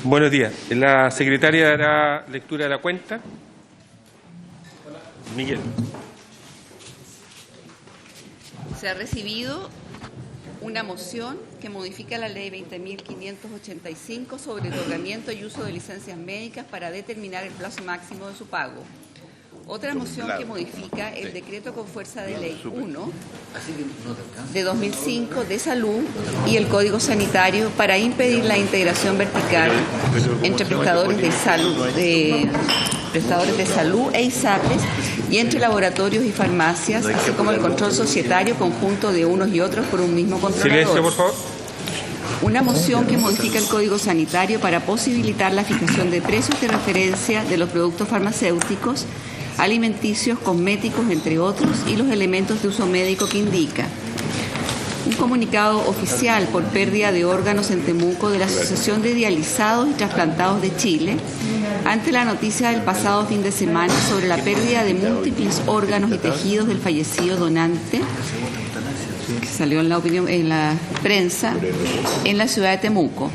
Buenos días. La secretaria dará lectura de la cuenta. Miguel. Se ha recibido una moción que modifica la ley 20.585 sobre otorgamiento y uso de licencias médicas para determinar el plazo máximo de su pago. Otra moción que modifica el decreto con fuerza de ley 1 de 2005 de salud y el Código Sanitario para impedir la integración vertical entre prestadores de salud e ISAPRES y entre laboratorios y farmacias, así como el control societario conjunto de unos y otros por un mismo controlador. Silencio, por favor. Una moción que modifica el Código Sanitario para posibilitar la fijación de precios de referencia de los productos farmacéuticos, alimenticios, cosméticos, entre otros, y los elementos de uso médico que indica. Un comunicado oficial por pérdida de órganos en Temuco de la Asociación de Dializados y Trasplantados de Chile, ante la noticia del pasado fin de semana sobre la pérdida de múltiples órganos y tejidos del fallecido donante, que salió en la prensa, en la ciudad de Temuco.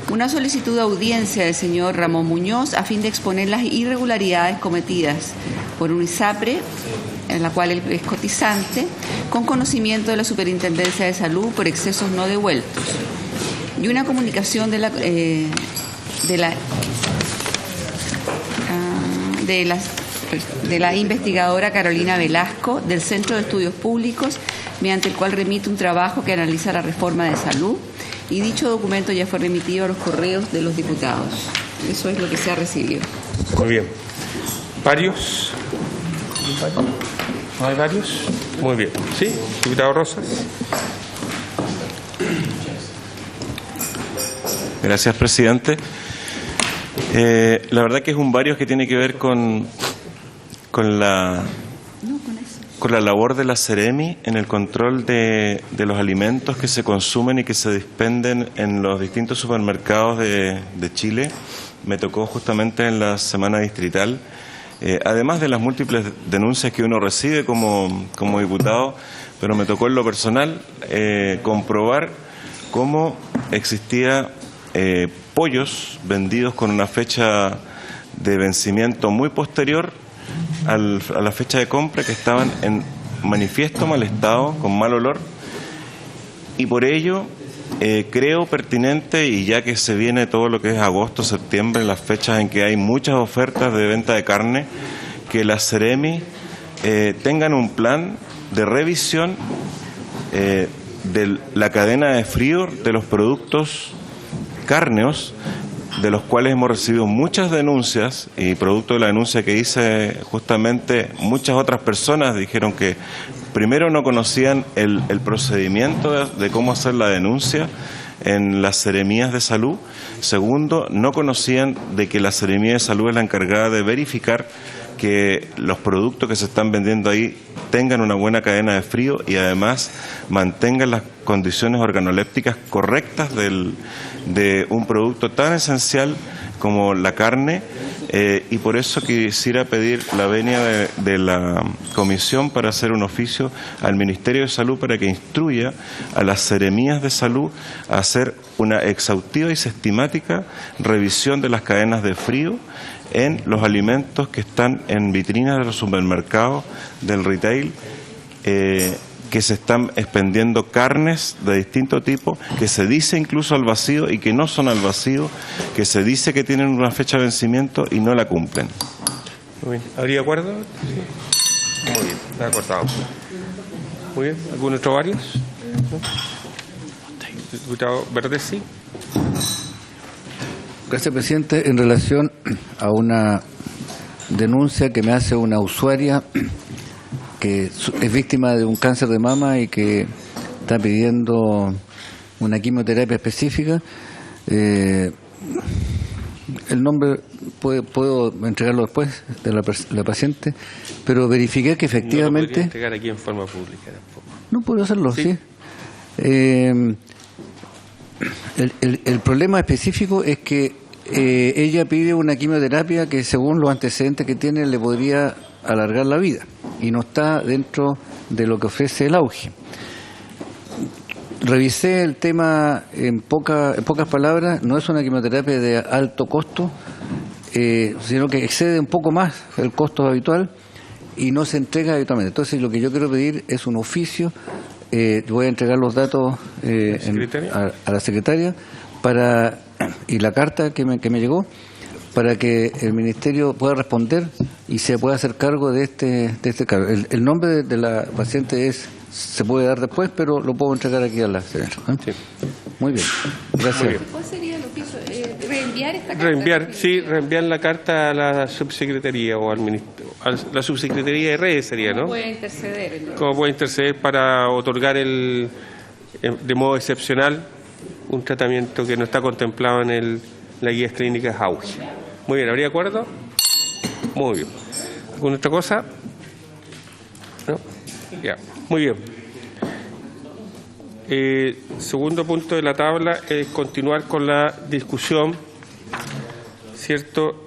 Una solicitud de audiencia del señor Ramón Muñoz a fin de exponer las irregularidades cometidas por un ISAPRE, en la cual él es cotizante, con conocimiento de la Superintendencia de Salud por excesos no devueltos. Y una comunicación de la investigadora Carolina Velasco del Centro de Estudios Públicos, mediante el cual remite un trabajo que analiza la reforma de salud, y dicho documento ya fue remitido a los correos de los diputados. Eso es lo que se ha recibido. Muy bien. ¿Varios? ¿No hay varios? Muy bien. ¿Sí? Diputado Rosas. Gracias, presidente. La verdad que es un varios que tiene que ver con la labor de la Seremi en el control de los alimentos que se consumen y que se dispenden en los distintos supermercados de Chile. Me tocó justamente en la semana distrital, además de las múltiples denuncias que uno recibe como diputado, pero me tocó en lo personal comprobar cómo existía pollos vendidos con una fecha de vencimiento muy posterior a la fecha de compra, que estaban en manifiesto mal estado, con mal olor, y por ello creo pertinente, y ya que se viene todo lo que es agosto, septiembre, las fechas en que hay muchas ofertas de venta de carne, que las Seremi tengan un plan de revisión de la cadena de frío de los productos cárneos, de los cuales hemos recibido muchas denuncias, y producto de la denuncia que hice justamente muchas otras personas dijeron que primero no conocían el procedimiento de cómo hacer la denuncia en las seremías de salud, segundo, no conocían de que la seremía de salud es la encargada de verificar que los productos que se están vendiendo ahí tengan una buena cadena de frío y además mantengan las condiciones organolépticas correctas de un producto tan esencial como la carne, y por eso quisiera pedir la venia de la comisión para hacer un oficio al Ministerio de Salud para que instruya a las seremías de salud a hacer una exhaustiva y sistemática revisión de las cadenas de frío en los alimentos que están en vitrinas de los supermercados del retail, que se están expendiendo carnes de distinto tipo, que se dice incluso al vacío y que no son al vacío, que se dice que tienen una fecha de vencimiento y no la cumplen. Muy bien. ¿Habría acuerdo? Sí. Muy bien, está acordado. Muy bien. ¿Algún otro varios? ¿No? Diputado Verdesi. Gracias, presidente. En relación a una denuncia que me hace una usuaria que es víctima de un cáncer de mama y que está pidiendo una quimioterapia específica, el nombre puedo entregarlo después de la paciente, pero verifiqué que efectivamente... No lo podría entregar aquí en forma pública tampoco. No puedo hacerlo, sí. El problema específico es que ella pide una quimioterapia que, según los antecedentes que tiene, le podría alargar la vida y no está dentro de lo que ofrece el auge. revisé el tema en pocas palabras. No es una quimioterapia de alto costo, sino que excede un poco más el costo habitual y no se entrega habitualmente. Entonces, lo que yo quiero pedir es un oficio. Voy a entregar los datos a la secretaria y la carta que me llegó, para que el Ministerio pueda responder y se pueda hacer cargo de este cargo. El nombre de la paciente se puede dar después, pero lo puedo entregar aquí a la señora. Sí. Muy bien, gracias. Muy bien. ¿Cuál sería el oficio? ¿Reenviar esta carta? Reenviar la carta a la subsecretaría o al ministerio. A la subsecretaría de redes sería, ¿no? Puede interceder. ¿Cómo puede interceder para otorgar de modo excepcional un tratamiento que no está contemplado en la guía clínica AUGI? Muy bien, ¿habría acuerdo? Muy bien. ¿Alguna otra cosa? ¿No? Ya, muy bien. Segundo punto de la tabla es continuar con la discusión, ¿cierto?,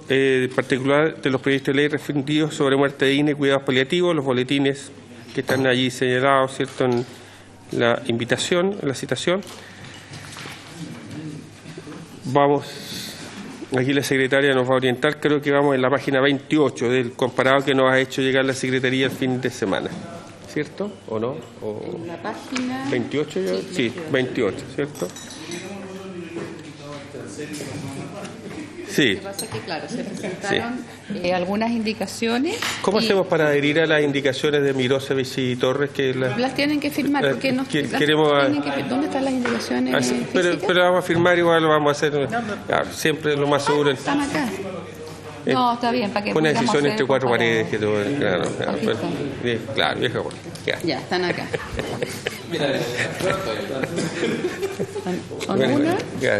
particular de los proyectos de ley referidos sobre muerte digna y cuidados paliativos, los boletines que están allí señalados, ¿cierto?, en la invitación, en la citación. Aquí la secretaria nos va a orientar, creo que vamos en la página 28 del comparado que nos ha hecho llegar la secretaría el fin de semana, ¿cierto? ¿O no? En la página 28 ya? Sí, 28, ¿cierto? Sí. Lo que pasa es que, claro, se presentaron algunas indicaciones. ¿Cómo hacemos para adherir a las indicaciones de Mirosevic y Torres? Las tienen que firmar, porque no queremos ¿dónde están las indicaciones pero vamos a firmar, igual lo vamos a hacer. Claro, siempre lo más seguro. Están acá. No, está bien, para que una podamos decisión hacer entre cuatro comparado. paredes que todo, claro, vieja bueno. Ya, están acá. Son Bueno, una, ya.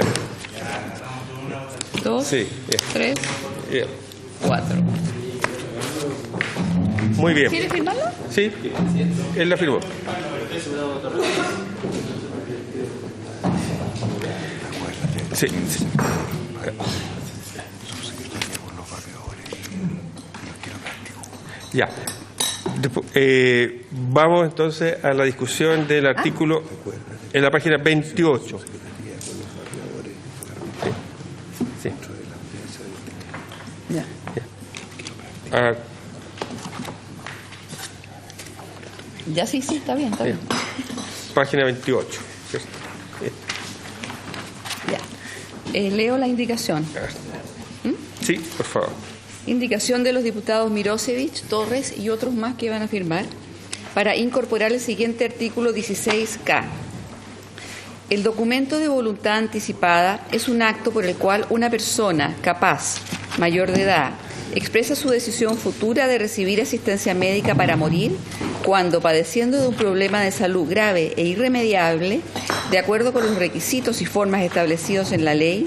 dos, Sí, ya. tres, Ya. cuatro. Muy bien. ¿Quiere firmarlo? Sí, él la firmó. Sí, sí. Ya. Vamos entonces a la discusión del artículo en la página 28. Sí. Ya. Ah, Ya sí, está bien, está bien. página 28. ¿cierto? Ya. Leo la indicación. Sí, por favor. Indicación de los diputados Mirosevic, Torres y otros más que van a firmar para incorporar el siguiente artículo 16K. El documento de voluntad anticipada es un acto por el cual una persona capaz, mayor de edad, expresa su decisión futura de recibir asistencia médica para morir cuando, padeciendo de un problema de salud grave e irremediable, de acuerdo con los requisitos y formas establecidos en la ley,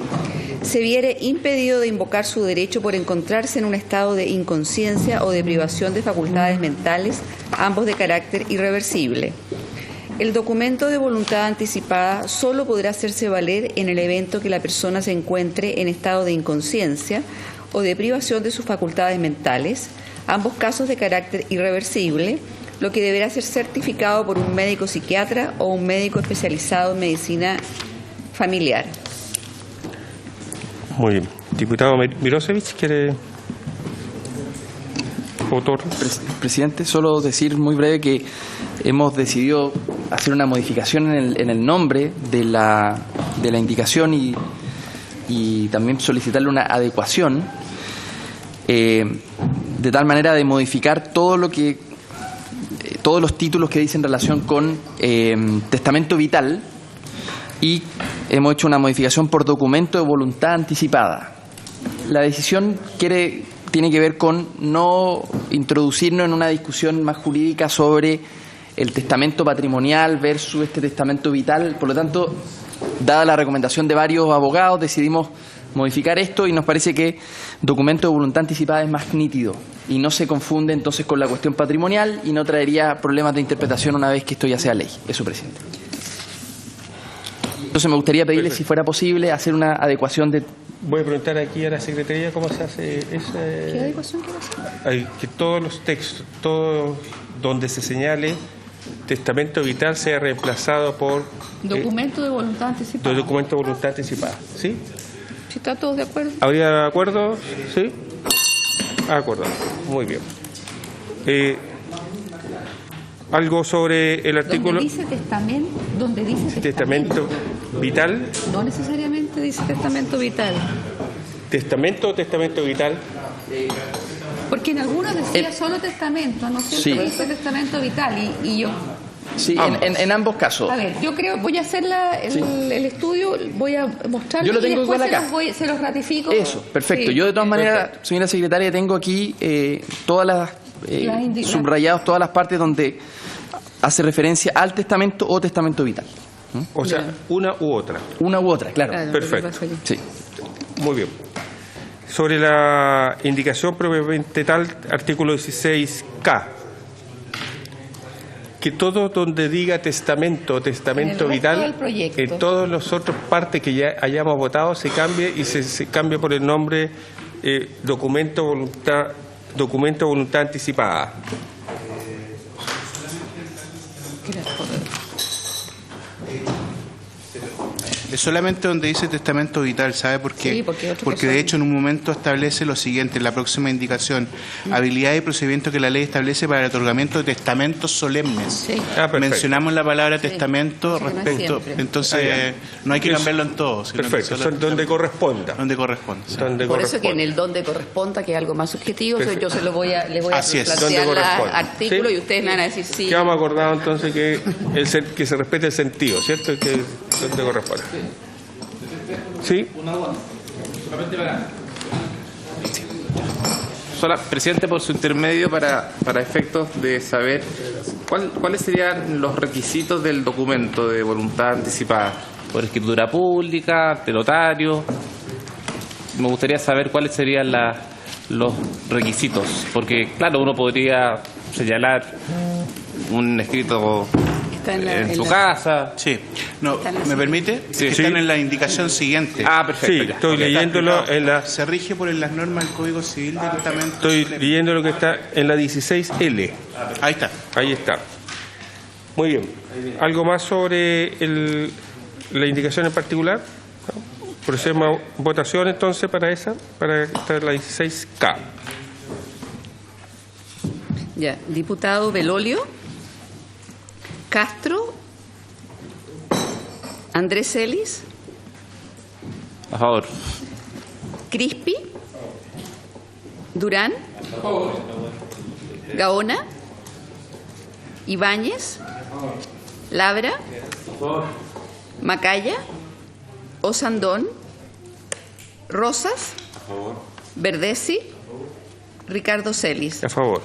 se viere impedido de invocar su derecho por encontrarse en un estado de inconsciencia o de privación de facultades mentales, ambos de carácter irreversible. El documento de voluntad anticipada solo podrá hacerse valer en el evento que la persona se encuentre en estado de inconsciencia o de privación de sus facultades mentales, ambos casos de carácter irreversible, lo que deberá ser certificado por un médico psiquiatra o un médico especializado en medicina familiar. Muy bien. Diputado Mirosevic, ¿quiere? Autor. Presidente, solo decir muy breve que hemos decidido hacer una modificación en el nombre de la indicación y también solicitarle una adecuación de tal manera de modificar todos los títulos que dicen relación con testamento vital, y hemos hecho una modificación por documento de voluntad anticipada. La decisión tiene que ver con no introducirnos en una discusión más jurídica sobre el testamento patrimonial versus este testamento vital. Por lo tanto, dada la recomendación de varios abogados, decidimos modificar esto y nos parece que documento de voluntad anticipada es más nítido y no se confunde entonces con la cuestión patrimonial y no traería problemas de interpretación una vez que esto ya sea ley. Eso, presidente. Entonces me gustaría pedirle, si fuera posible, hacer una adecuación de... Voy a preguntar aquí a la Secretaría cómo se hace esa... ¿Qué adecuación quiere hacer? Que todos los textos, todo donde se señale testamento vital sea reemplazado por Documento de voluntad anticipada. documento de voluntad anticipada. ¿Sí? ¿Sí están todos de acuerdo? ¿Habría de acuerdo? ¿Sí? Acuerdo. Muy bien. Algo sobre el artículo. Donde dice Testamento vital. No necesariamente dice testamento vital. ¿Testamento o testamento vital? Porque en algunos decía solo testamento, ¿no es cierto? Sí. Pero dice testamento vital y yo... Sí, en ambos casos. A ver, yo creo, voy a hacer el estudio, voy a mostrarlo Yo lo y tengo después igual acá. se los ratifico. Eso, perfecto. Sí. Yo de todas maneras, señora secretaria, tengo aquí todas las subrayados, todas las partes donde hace referencia al testamento o testamento vital. O sea, una u otra. Una u otra, claro. Claro, Perfecto. lo que pasa Sí. Muy bien. Sobre la indicación propiamente tal, artículo 16K. Que todo donde diga testamento o testamento En el resto vital, del proyecto. en todas las otras partes que ya hayamos votado, se cambie y se cambie por el nombre documento voluntad anticipada. Es solamente donde dice testamento vital, ¿sabe por qué? Sí, porque de hecho en un momento establece lo siguiente, en la próxima indicación, habilidad y procedimiento que la ley establece para el otorgamiento de testamentos solemnes. Sí. Perfecto. Mencionamos la palabra Sí. testamento Sí, no es respecto, siempre. entonces no hay que cambiarlo en todo. Sino que Perfecto, solo son donde corresponda. donde corresponde. sí. Donde Por eso que en corresponda. el donde corresponda, que es algo más subjetivo, Perfecto. yo se lo les voy a Así es. plantear Donde el corresponde. artículo ¿Sí? y ustedes me van a decir sí. Ya hemos acordado entonces que se respete el sentido, ¿cierto? Que donde corresponde. ¿Sí? Presidente, por su intermedio, para efectos de saber cuáles serían los requisitos del documento de voluntad anticipada. Por escritura pública, ante notario. Me gustaría saber cuáles serían los requisitos. Porque, claro, uno podría señalar un escrito Está en su casa. Sí. No, ¿me permite? Sí. Están en la indicación siguiente. Ah, perfecto. Sí, ya. estoy leyéndolo en la... Se rige por las normas del Código Civil del testamento. Estoy leyendo lo que está en la 16L. Ahí está. Ahí está. Muy bien. ¿Algo más sobre la indicación en particular? ¿No? Procedemos a votación entonces para esta la 16K. Ya, diputado Belolio, Castro, Andrés Celis, A favor. Crispi, Durán, Gaona, Ibáñez, Labra, Macaya, Osandón, Rosas, Verdesi, Ricardo Celis. A favor.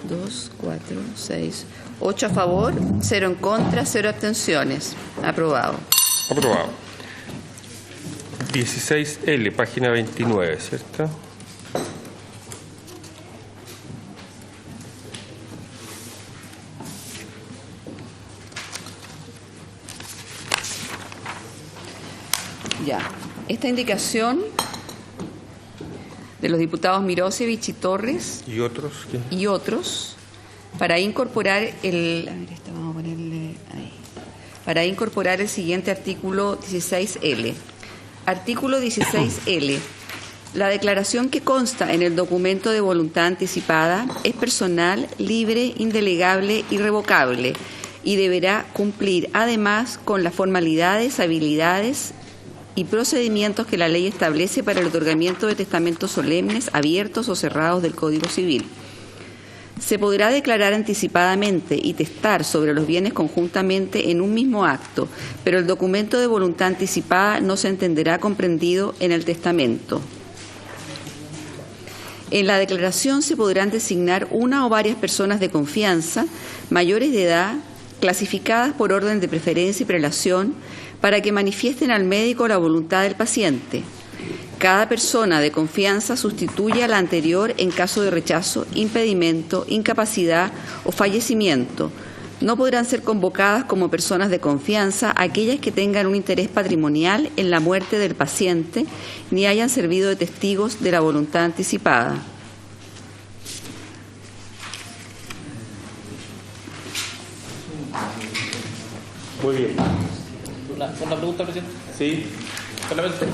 2, 4, 6, 8 a favor, 0 en contra, 0 abstenciones. Aprobado. Aprobado. 16L, página 29, ¿cierto? Ya. Esta indicación de los diputados Mirosevich y Torres ¿Y otros? ¿Qué? y otros para incorporar el... A ver, esta vamos a ponerle ahí. Para incorporar el siguiente artículo 16L. Artículo 16L. La declaración que consta en el documento de voluntad anticipada es personal, libre, indelegable, irrevocable y deberá cumplir además con las formalidades, habilidades y procedimientos que la ley establece para el otorgamiento de testamentos solemnes, abiertos o cerrados del Código Civil. Se podrá declarar anticipadamente y testar sobre los bienes conjuntamente en un mismo acto, pero el documento de voluntad anticipada no se entenderá comprendido en el testamento. En la declaración se podrán designar una o varias personas de confianza, mayores de edad, clasificadas por orden de preferencia y prelación, para que manifiesten al médico la voluntad del paciente. Cada persona de confianza sustituye a la anterior en caso de rechazo, impedimento, incapacidad o fallecimiento. No podrán ser convocadas como personas de confianza aquellas que tengan un interés patrimonial en la muerte del paciente ni hayan servido de testigos de la voluntad anticipada. Muy bien. ¿Con la pregunta, presidente? Sí. Solamente.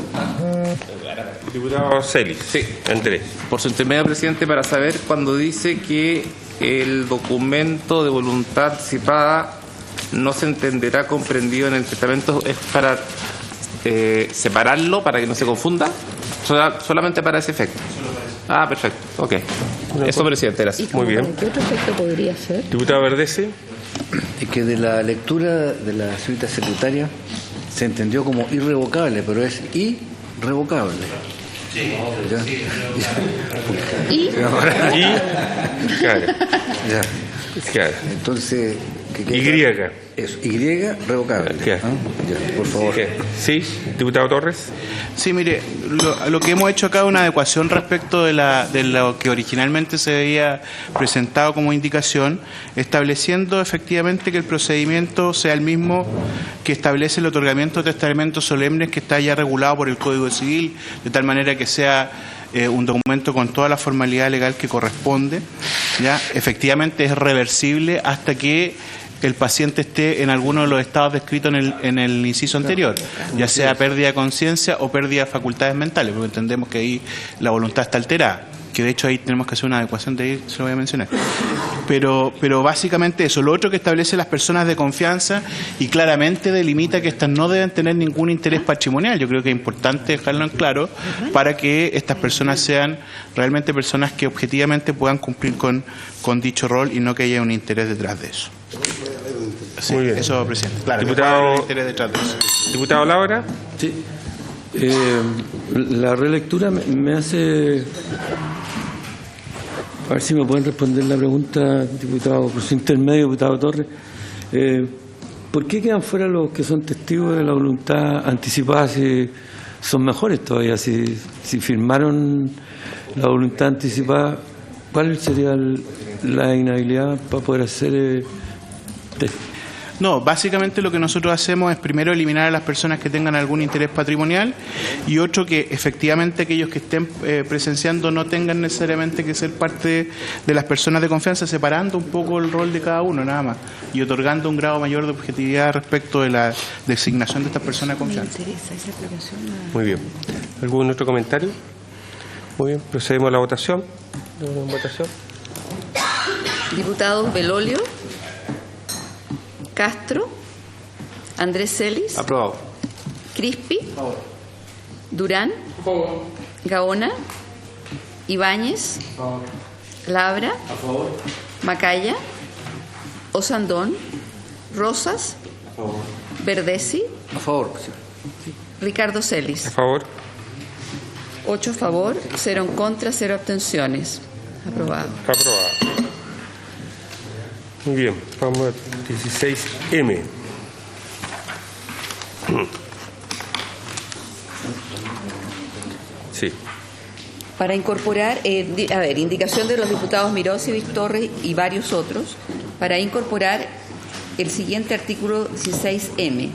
Diputado Celis. Sí. Andrés. Por su intermedio, presidente, para saber cuando dice que el documento de voluntad anticipada no se entenderá comprendido en el testamento, ¿es para separarlo, para que no se confunda? Solamente para ese efecto. Ah, perfecto. Ok. Eso, presidente, gracias. Muy bien. ¿Qué otro efecto podría ser? Diputado Verdesi. Es que de la lectura de la señorita secretaria se entendió como irrevocable, pero es irrevocable. ¿Ya? Y Claro. Ya. Claro. Entonces, Y. Eso, Y revocable. Ya. Ya, por favor. Sí. Diputado Torres. Sí, mire, lo que hemos hecho acá es una adecuación respecto de lo que originalmente se había presentado como indicación, estableciendo efectivamente que el procedimiento sea el mismo que establece el otorgamiento de testamentos solemnes, que está ya regulado por el Código Civil, de tal manera que sea un documento con toda la formalidad legal que corresponde. Ya, efectivamente es reversible hasta que el paciente esté en alguno de los estados descritos en el inciso anterior, ya sea pérdida de conciencia o pérdida de facultades mentales, porque entendemos que ahí la voluntad está alterada, que de hecho ahí tenemos que hacer una adecuación de ahí, se lo voy a mencionar. Pero básicamente eso. Lo otro que establece las personas de confianza y claramente delimita que estas no deben tener ningún interés patrimonial. Yo creo que es importante dejarlo en claro para que estas personas sean realmente personas que objetivamente puedan cumplir con dicho rol y no que haya un interés detrás de eso. Sí, muy bien. Eso, presidente. Claro, Diputado, un interés detrás de eso. Diputado Laura. Sí. La relectura me hace... A ver si me pueden responder la pregunta, diputado, por su intermedio, diputado Torres. ¿Por qué quedan fuera los que son testigos de la voluntad anticipada si son mejores todavía? Si firmaron la voluntad anticipada, ¿cuál sería la inhabilidad para poder hacer No, básicamente lo que nosotros hacemos es primero eliminar a las personas que tengan algún interés patrimonial y otro que efectivamente aquellos que estén presenciando no tengan necesariamente que ser parte de las personas de confianza, separando un poco el rol de cada uno nada más y otorgando un grado mayor de objetividad respecto de la designación de estas personas de confianza. Muy bien. ¿Algún otro comentario? Muy bien. Procedemos a la votación. Diputados Belolio, Castro, Andrés Celis, Aprobado. Crispi, Durán, Gaona, Ibáñez, Labra, Macaya, Osandón, Rosas, Verdesi, A favor. Ricardo Celis. A favor. 8 a favor, 0 en contra, 0 abstenciones. Aprobado. Aprobado. Muy bien. Vamos a 16M. Sí. Para incorporar, indicación de los diputados Mirosevic, Torres y varios otros, para incorporar el siguiente artículo 16M.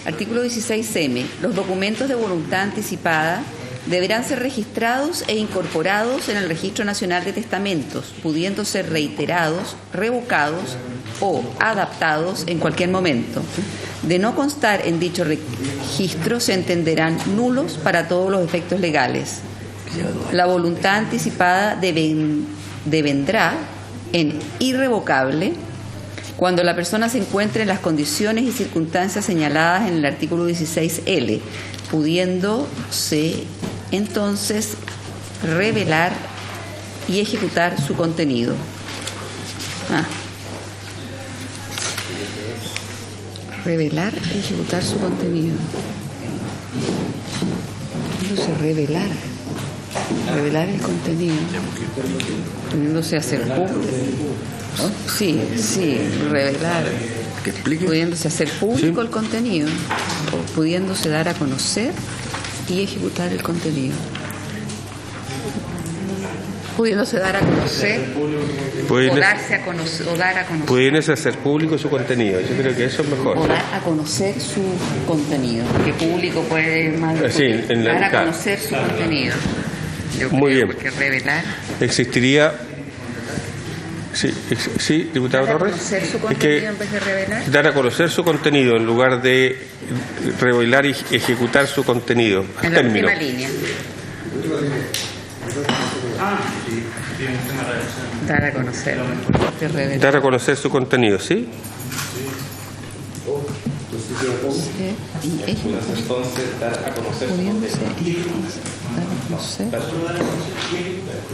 Artículo 16M. Los documentos de voluntad anticipada deberán ser registrados e incorporados en el Registro Nacional de Testamentos, pudiendo ser reiterados, revocados o adaptados en cualquier momento. De no constar en dicho registro, se entenderán nulos para todos los efectos legales. La voluntad anticipada devendrá en irrevocable cuando la persona se encuentre en las condiciones y circunstancias señaladas en el artículo 16L, pudiéndose entonces revelar y ejecutar su contenido. Revelar y ejecutar su contenido. Pudiéndose revelar el contenido. Pudiéndose hacer público. Sí, revelar. ¿Que explique? Pudiéndose hacer público el contenido, o pudiéndose dar a conocer y ejecutar el contenido. Pudiéndose dar a conocer o darse a conocer, o dar a conocer. Pudiéndose hacer público su contenido. Yo creo que eso es mejor. O dar a conocer su contenido. Porque público puede más Sí, en la- dar a claro. conocer su contenido. Yo Muy creo, bien. porque revelar. Existiría Sí, diputado ¿Dar a Torres. conocer su Es contenido que en vez de revelar? dar a conocer su contenido en lugar de revelar y ejecutar su contenido. En la última línea. Dar a conocer. De revelar. Dar a conocer su contenido, ¿sí? Entonces, dar a conocer su Pudiéndose, dar a conocer.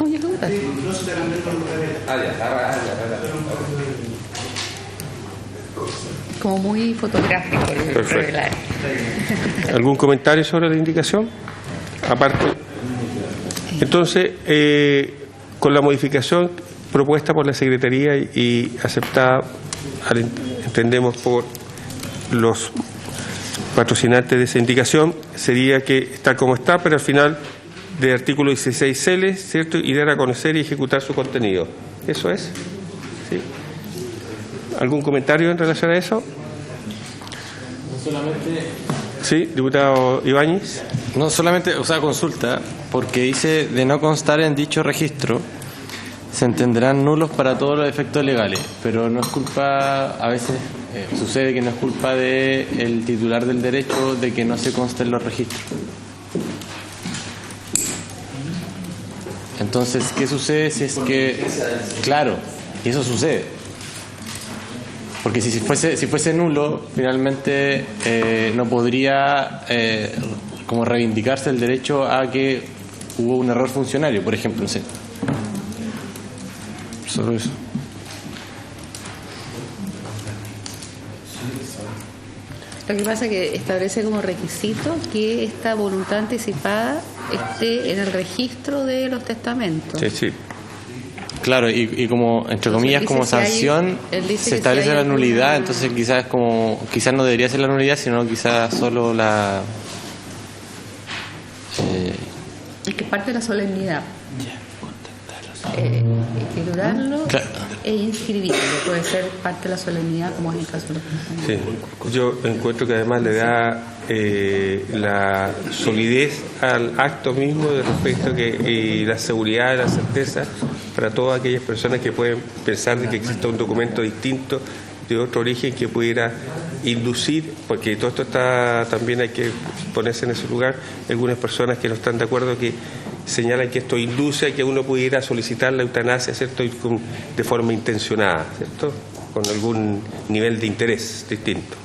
Oye, pregunta. Como muy fotográfico el Perfecto. revelar. ¿Algún comentario sobre la indicación? Aparte. Entonces, con la modificación propuesta por la Secretaría y aceptada, entendemos, por los patrocinantes de esa indicación, sería que está como está, pero al final del artículo 16 ¿cierto? Y dar a conocer y ejecutar su contenido. ¿Eso es? ¿Sí? ¿Algún comentario en relación a eso? Sí, diputado Ibáñez. No solamente, o sea, consulta, porque dice de no constar en dicho registro, se entenderán nulos para todos los efectos legales, pero no es culpa, a veces sucede que no es culpa del titular del derecho de que no se conste en los registros. Entonces, ¿qué sucede si es que, claro, y eso sucede? Porque si fuese nulo, finalmente no podría como reivindicarse el derecho a que hubo un error funcionario, por ejemplo, no sé. Solo eso. Lo que pasa es que establece como requisito que esta voluntad anticipada esté en el registro de los testamentos. Sí. Claro, y como, entre comillas, como sanción, se establece la nulidad, entonces quizás no debería ser la nulidad, sino quizás solo la... Es que parte de la solemnidad. Escriturarlo e inscribirlo puede ser parte de la solemnidad, como es el caso de los testamentos. Sí, yo encuentro que además le da la solidez al acto mismo de respecto y la seguridad, la certeza para todas aquellas personas que pueden pensar de que exista un documento distinto de otro origen que pudiera inducir, porque todo esto está, también hay que ponerse en ese lugar, algunas personas que no están de acuerdo que señalan que esto induce a que uno pudiera solicitar la eutanasia, ¿cierto? Y de forma intencionada, ¿cierto? Con algún nivel de interés distinto.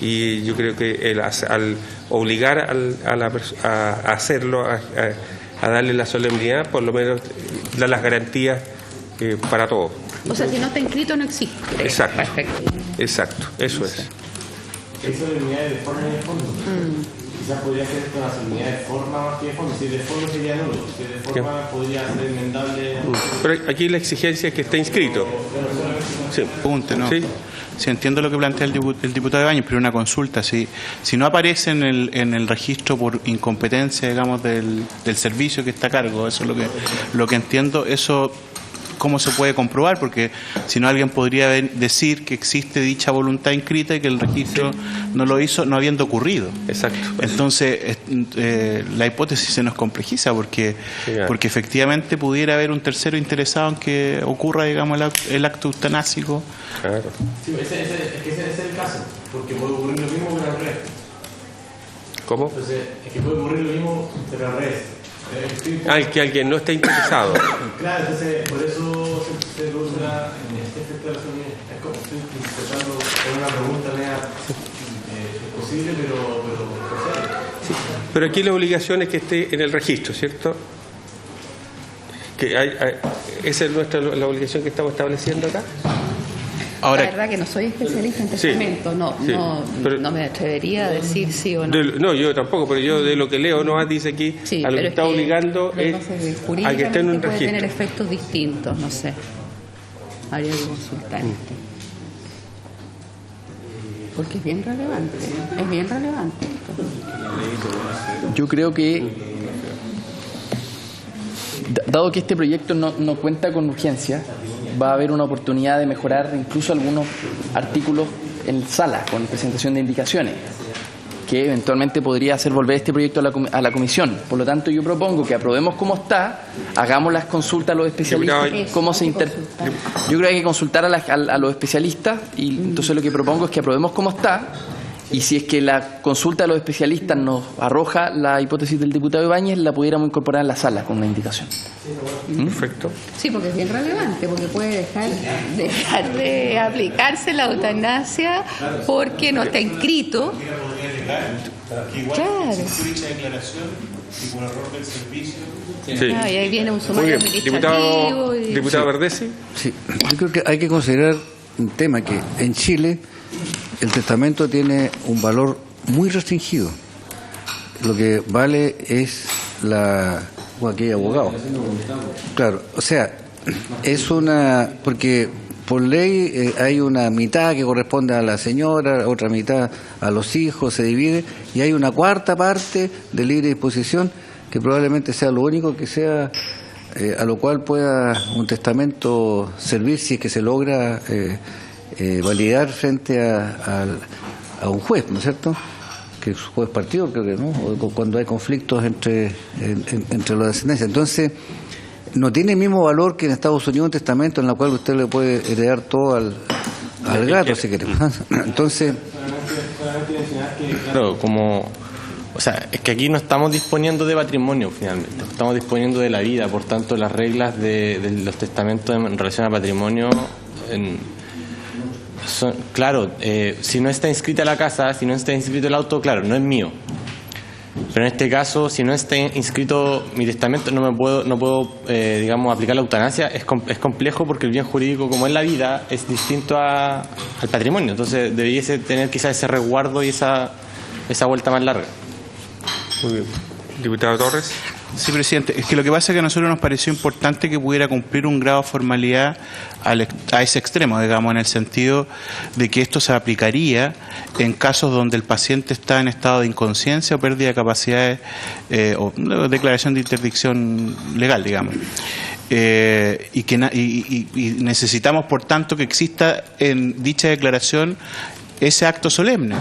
Y yo creo que al obligar a hacerlo, a darle la solemnidad, por lo menos da las garantías para todos. O sea, si no está inscrito no existe. Exacto. Perfecto. Exacto, eso es. ¿Hay solemnidad de forma y de fondo? Quizás podría ser con la solemnidad de forma más que de fondo. Si de fondo sería nulo, si de forma podría ser enmendable. Pero aquí la exigencia es que esté inscrito. Sí. Pregunte, ¿no? Sí. Sí, entiendo lo que plantea el diputado Ibáñez, pero una consulta. Si no aparece en el registro por incompetencia, digamos, del servicio que está a cargo, eso es lo que entiendo, eso... ¿Cómo se puede comprobar? Porque si no, alguien podría decir que existe dicha voluntad inscrita y que el registro no lo hizo, no habiendo ocurrido. Exacto. Entonces, la hipótesis se nos complejiza porque efectivamente pudiera haber un tercero interesado en que ocurra, digamos, el acto eutanásico. Claro. Sí, ese es el caso, porque puede ocurrir lo mismo pero al revés. ¿Cómo? Entonces, es que puede ocurrir lo mismo pero al revés. Que alguien no está interesado. Claro, entonces por eso se produce este efecto de la solemnidad. Es como estoy intentando hacer una pregunta media posible, pero procede. Sí. Pero aquí la obligación es que esté en el registro, ¿cierto? Que esa es la obligación que estamos estableciendo acá. Ahora, la verdad que no soy especialista en testamentos, no me atrevería a decir sí o no. No, yo tampoco, pero yo de lo que leo no dice aquí, Sí, a lo que está obligando es a que esté en un puede tener registro. efectos distintos, no sé. Habría que consultar. Porque es bien relevante, Yo creo que, dado que este proyecto no cuenta con urgencia, va a haber una oportunidad de mejorar incluso algunos artículos en sala con presentación de indicaciones. que eventualmente podría hacer volver este proyecto a la comisión. Por lo tanto, yo propongo que aprobemos como está, hagamos las consultas a los especialistas, cómo se yo creo que hay que consultar a los especialistas, y entonces lo que propongo es que aprobemos como está, y si es que la consulta de los especialistas nos arroja la hipótesis del diputado Ibáñez, la pudiéramos incorporar en la sala con una indicación. Perfecto. Sí, porque es bien relevante, porque puede dejar de aplicarse la eutanasia porque no está inscrito. Claro. Sí. Y ahí viene un sumario administrativo. Diputado Verdesi. Sí, yo creo que hay que considerar un tema que en Chile el testamento tiene un valor muy restringido. Lo que vale es aquí hay abogado. Claro, o sea, es porque por ley hay una mitad que corresponde a la señora, otra mitad a los hijos, se divide, y hay una cuarta parte de libre disposición que probablemente sea lo único que sea a lo cual pueda un testamento servir si es que se logra validar frente a un juez, ¿no es cierto? Que es juez partido, creo que no, o cuando hay conflictos entre los descendencias. Entonces, no tiene el mismo valor que en Estados Unidos un testamento en el cual usted le puede heredar todo al gato, si quiere. Entonces, claro, o sea, es que aquí no estamos disponiendo de patrimonio finalmente, estamos disponiendo de la vida, por tanto las reglas de los testamentos en relación a patrimonio son, claro, si no está inscrita la casa, si no está inscrito el auto, claro, no es mío. Pero en este caso, si no está inscrito mi testamento, no puedo digamos, aplicar la eutanasia. Es complejo porque el bien jurídico, como es la vida, es distinto al patrimonio. Entonces debiese tener quizás ese resguardo y esa vuelta más larga. Muy bien. Diputado Torres. Sí, presidente. Es que lo que pasa es que a nosotros nos pareció importante que pudiera cumplir un grado de formalidad a ese extremo, digamos, en el sentido de que esto se aplicaría en casos donde el paciente está en estado de inconsciencia o pérdida de capacidades o declaración de interdicción legal, digamos. Y necesitamos, por tanto, que exista en dicha declaración ese acto solemne.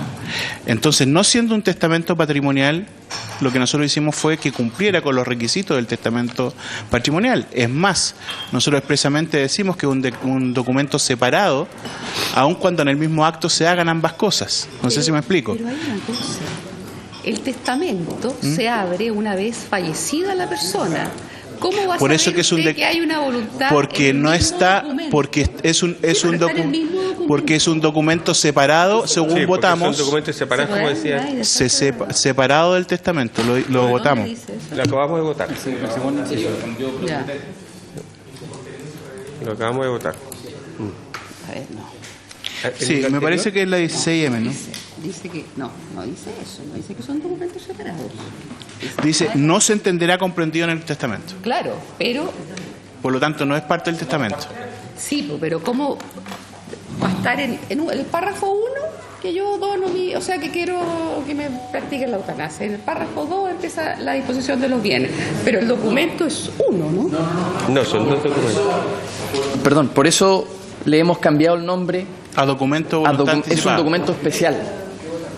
Entonces, no siendo un testamento patrimonial, lo que nosotros hicimos fue que cumpliera con los requisitos del testamento patrimonial. Es más, nosotros expresamente decimos que un documento separado, aun cuando en el mismo acto se hagan ambas cosas. No sé si me explico. Pero hay una cosa. El testamento se abre una vez fallecida la persona. ¿Cómo va a saber usted que hay una voluntad? Porque no está, porque es un documento separado, según Sí, votamos. Son documentos separados, como decía. Separado del testamento, lo votamos. Lo acabamos de votar. Ya. Lo acabamos de votar. A ver, no. Sí, me parece que es la 16M, ¿no? Dice que no dice eso, no dice que son documentos separados. Dice, no se entenderá comprendido en el testamento. Claro, pero Por lo tanto, no es parte del testamento. sí, pero ¿cómo va a estar en el párrafo 1 que yo dono o sea, que quiero que me practiquen la eutanasia? En el párrafo 2 empieza la disposición de los bienes, pero el documento es uno, ¿no? No, son dos documentos. Perdón, por eso le hemos cambiado el nombre A documento de voluntad es un anticipada. documento especial.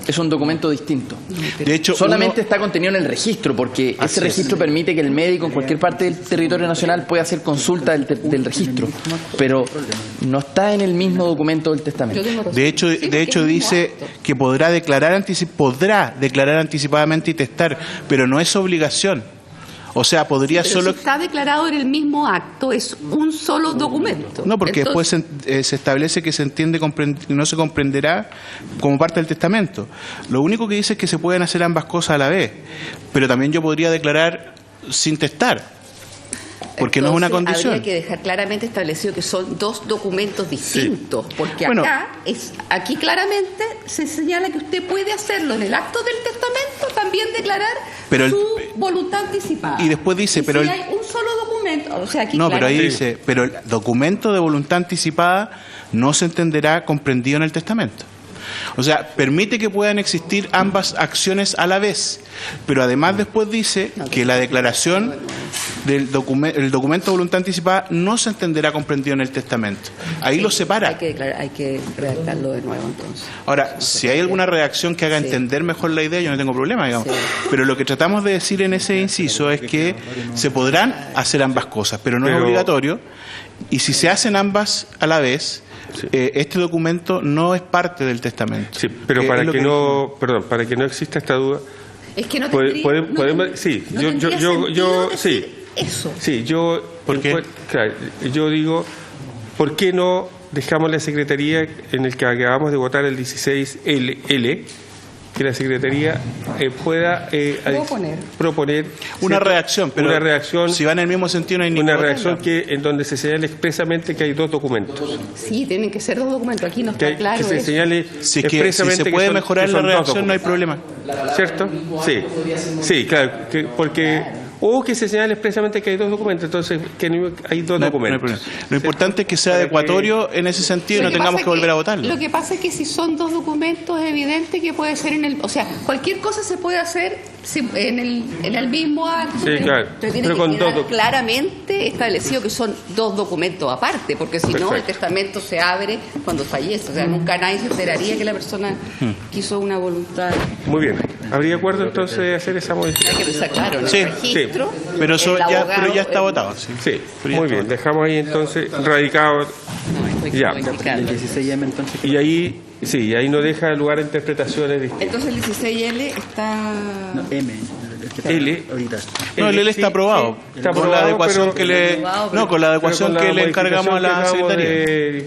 Es un documento distinto. De hecho, solamente está contenido en el registro, porque ese registro permite que el médico en cualquier parte del territorio nacional pueda hacer consulta del registro, pero no está en el mismo documento del testamento. De hecho dice que podrá declarar anticipadamente y testar, pero no es obligación. O sea, podría Pero solo... si está declarado en el mismo acto, es un solo documento. No, porque Entonces, después se establece que se entiende, no se comprenderá como parte del testamento. Lo único que dice es que se pueden hacer ambas cosas a la vez, pero también yo podría declarar sin testar, porque no es una condición. Habría que dejar claramente establecido que son dos documentos distintos, porque Bueno, aquí claramente se señala que usted puede hacerlo en el acto del testamento, también declarar su voluntad anticipada. Y después dice, si hay un solo documento, o sea, aquí no, pero ahí claramente- dice, pero el documento de voluntad anticipada no se entenderá comprendido en el testamento. O sea, permite que puedan existir ambas acciones a la vez, pero además después dice que la declaración el documento de voluntad anticipada no se entenderá comprendido en el testamento. Ahí lo separa. Hay que redactarlo de nuevo entonces. Ahora, si hay alguna redacción que haga entender mejor la idea, yo no tengo problema, digamos. Pero lo que tratamos de decir en ese inciso es que se podrán hacer ambas cosas, pero no es obligatorio. Y si se hacen ambas a la vez, este documento no es parte del testamento. Sí, pero para que no, perdón, para que no exista esta duda. Es que no tendría, sí, sí. Eso. Sí, yo. ¿Por qué? Claro, yo digo, ¿por qué no dejamos la Secretaría en el que acabamos de votar el 16L, que la Secretaría pueda proponer una redacción, pero una redacción, si va en el mismo sentido no hay ningún una redacción en donde se señale expresamente que hay dos documentos. Sí, tienen que ser dos documentos. Aquí no está claro. Que se señale si expresamente se puede mejorar la redacción, no hay problema. ¿Cierto? Sí, claro, porque o que se señale expresamente que hay dos documentos, entonces que hay dos documentos. Lo importante es que sea adecuatorio en ese sentido y no tengamos que volver a votarlo. Lo que pasa es que si son dos documentos, es evidente que puede ser o sea, cualquier cosa se puede hacer en el mismo acto. Sí, claro. Pero tiene que quedar claramente establecido que son dos documentos aparte, porque si no, el testamento se abre cuando fallece. O sea, nunca nadie se enteraría que la persona quiso una voluntad. Muy bien. ¿Habría acuerdo entonces de hacer esa modificación? Hay que pensar, claro, en el registro. Pero eso ya está votado. Sí, muy bien. Dejamos ahí entonces radicado. Ya. El 16M entonces. Y ahí, sí, ahí no deja lugar a interpretaciones distintas. Entonces el 16L está... No, M. L. Ahorita. No, el L está aprobado. Está con la adecuación que le... No, con la adecuación que le encargamos a la Secretaría.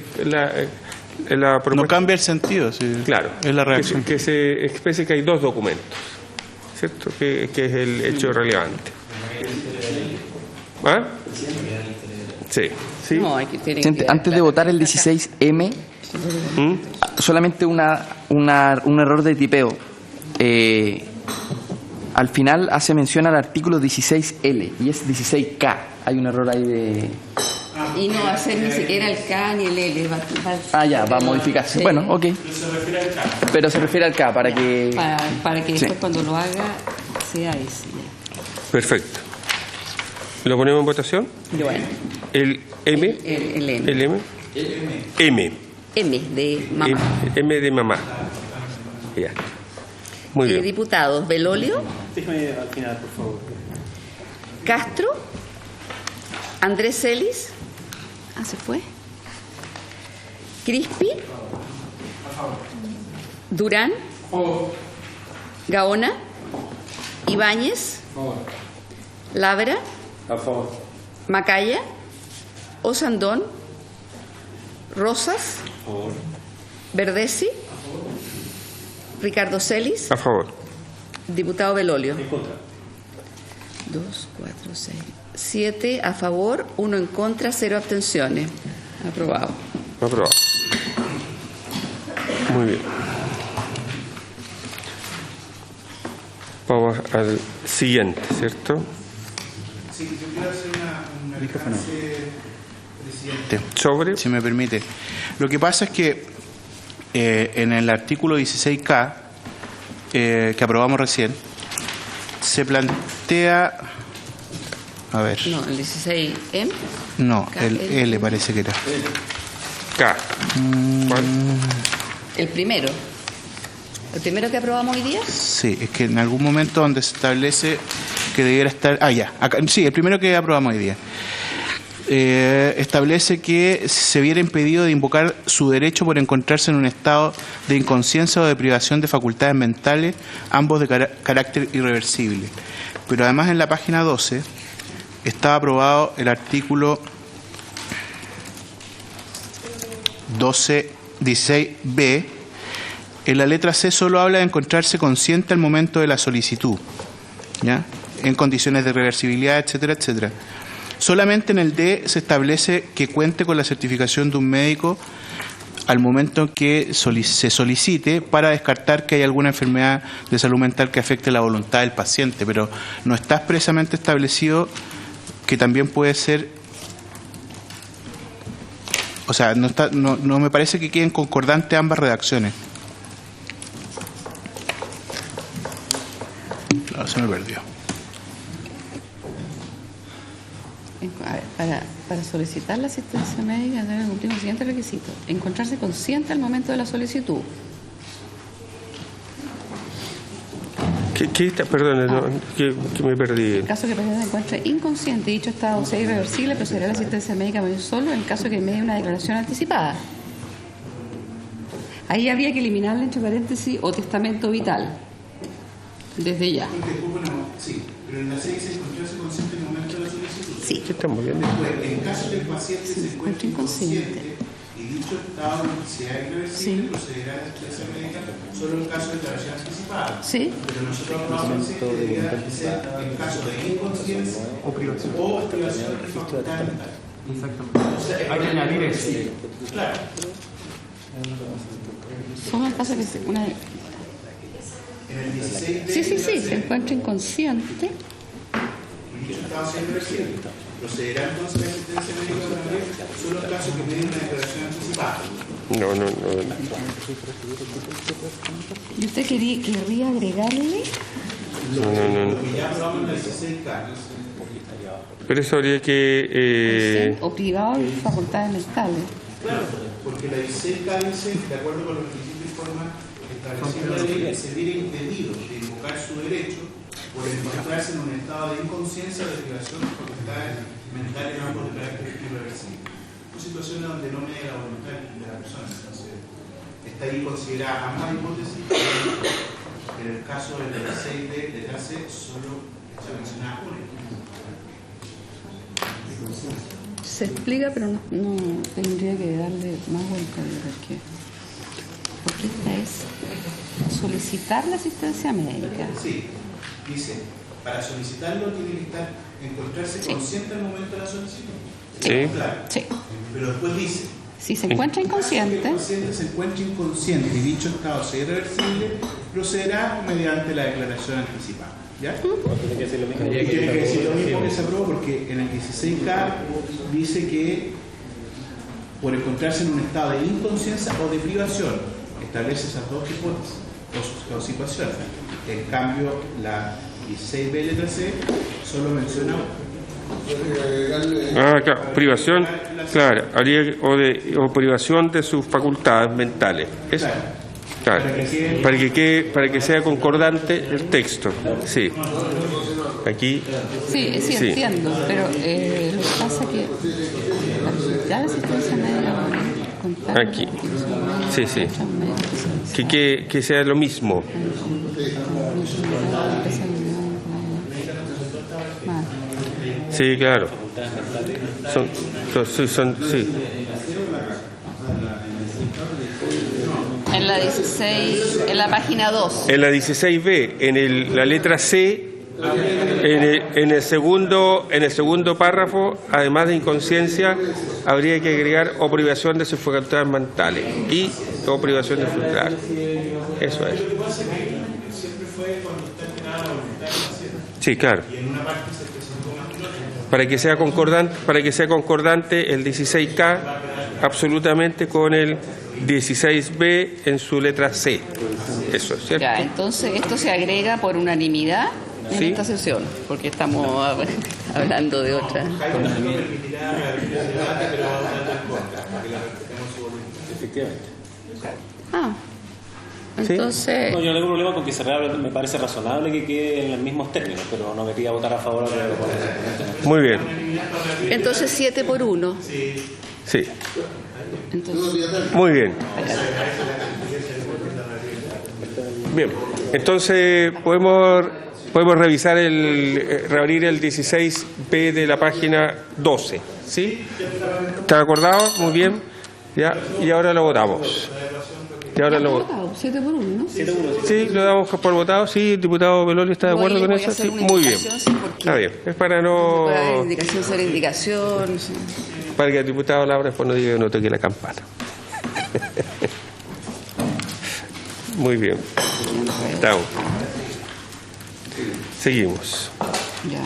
No cambia el sentido, sí. Claro, es la reacción. Que se exprese que hay dos documentos, ¿cierto? Que es el hecho relevante. ¿Ah? Sí. No, antes de votar el 16M, solamente un error de tipeo. Al final hace mención al artículo 16L y es 16K. Hay un error ahí de... Y no va a ser ni siquiera el K ni el L. Va a modificarse. Sí. Bueno, ok. Pero se refiere al K para que... Para que después cuando lo haga sea ese. Perfecto. ¿Lo ponemos en votación? Bueno. El M. El M. El M. M. M de mamá. M de mamá. Ya. Muy bien. Diputados, Belolio. Déjame al final, por favor. Castro. Andrés Celis. Se fue. Crispi. Durán. Gaona. Ibáñez. Labra. Macaya. Osandón. Rosas. Verdesi. Ricardo Celis. A favor. Diputado Belolio. 2, 4, 6, 7 a favor, 1 en contra, 0 abstenciones. Aprobado. Aprobado. Muy bien. Vamos al siguiente, ¿cierto? Sí, yo quiero hacer una presidente. Sobre. Si me permite. Lo que pasa es que en el artículo 16K, que aprobamos recién, se plantea... A ver. No, el 16M. No, el L parece que era. K. ¿Cuál? El primero. ¿El primero que aprobamos hoy día? Sí, es que en algún momento donde se establece que debiera estar... acá, sí, el primero que aprobamos hoy día. Establece que se viera impedido de invocar su derecho por encontrarse en un estado de inconsciencia o de privación de facultades mentales, ambos de carácter irreversible. Pero además en la página 12 estaba aprobado el artículo 16B. En la letra C solo habla de encontrarse consciente al momento de la solicitud, ¿ya? En condiciones de reversibilidad, etcétera, etcétera. Solamente en el D se establece que cuente con la certificación de un médico al momento que se solicite para descartar que hay alguna enfermedad de salud mental que afecte la voluntad del paciente, pero no está expresamente establecido que también puede ser, o sea, no me parece que queden concordantes ambas redacciones. Claro, se me perdió. A ver, para solicitar la asistencia médica debe cumplir los siguientes requisitos. Encontrarse consciente al momento de la solicitud. Perdón, que me perdí. En caso que el paciente se encuentre inconsciente y dicho estado sea irreversible, procederá a la asistencia médica solo en caso que medie una declaración anticipada. Ahí habría que eliminarle entre paréntesis o testamento vital. Desde ya. Sí, pero en la 6 se encontrarse consciente en el momento de la solicitud. Sí. Estamos bien. Después, en caso que el paciente se encuentre inconsciente y dicho estado sea irreversible, procederá a la asistencia médica solo en caso de declaración anticipada. Sí. Pero nosotros hablamos de que ser en caso de inconsciencia o privación de facultad mental. Exactamente. Hay que añadir eso. Claro. Solo en caso que se, una... En el 16 de Sí, se encuentra inconsciente. y dicho estado sea irreversible, procederá entonces a la asistencia médica solo en caso que medie una declaración anticipada. No. ¿Y usted querría agregarle? Lo que ya hablamos en el 16K. Pero eso habría que... O privado de facultades mentales. Claro, porque la 16K dice, de acuerdo con los requisitos y formas establecidos en la ley, que se viera impedido de invocar su derecho por encontrarse en un estado de inconsciencia o de privación de facultades mentales ambos de carácter irreversible. Son situaciones donde no me da la voluntad de la persona. Entonces, está ahí considerada ambas hipótesis, pero en el caso del 16D, letra C, solo está mencionada una. Se explica, pero no tendría que darle más vuelta. Porque esta es solicitar la asistencia médica. Sí, dice, para solicitarlo tiene que encontrarse consciente al momento de la solicitud. Sí. Claro. Sí. Pero después dice, Si se encuentra inconsciente, se encuentra inconsciente y dicho estado sea irreversible, procederá mediante la declaración anticipada. ¿Ya? Tiene que decir lo mismo que se aprobó, porque en el 16K dice que por encontrarse en un estado de inconsciencia o de privación, establece esas dos hipótesis o situaciones. En cambio, la 16B letra C solo menciona claro, privación, claro, o privación de sus facultades mentales. ¿Es? Claro, para que sea concordante el texto. Sí. Aquí. sí, entiendo, pero lo que pasa es que la asistencia médica Aquí. Sí. Que sea lo mismo. Sí, claro. Sí. En la 16, en la página 2. En la 16B, en la letra C, en el segundo párrafo, además de inconsciencia, habría que agregar o privación de sus facultades mentales y o privación de facultades. Eso es. Sí, claro. Para que sea concordante el 16K absolutamente con el 16B en su letra C. Eso es cierto. Ya, entonces esto se agrega por unanimidad en esta sesión, porque estamos hablando de otra. Efectivamente. Entonces, no, yo no tengo problema con que se reabra, me parece razonable que quede en los mismos términos, pero no me quería votar a favor de lo que... Muy bien. Entonces 7 por 1. Sí. Entonces, muy bien. Bien. Entonces podemos revisar reabrir el 16B de la página 12. ¿Sí? ¿Está acordado? Muy bien. Ya, y ahora lo votamos. Y ahora lo 7 por 1, ¿no? Sí, lo damos por votado. Sí, el diputado Beloli está de acuerdo con eso. Sí, muy bien. Está bien. Es para no... Indicación sobre indicación. Para que el diputado Labra después no diga que no toque la campana. Muy bien. Estamos. Seguimos. Ya.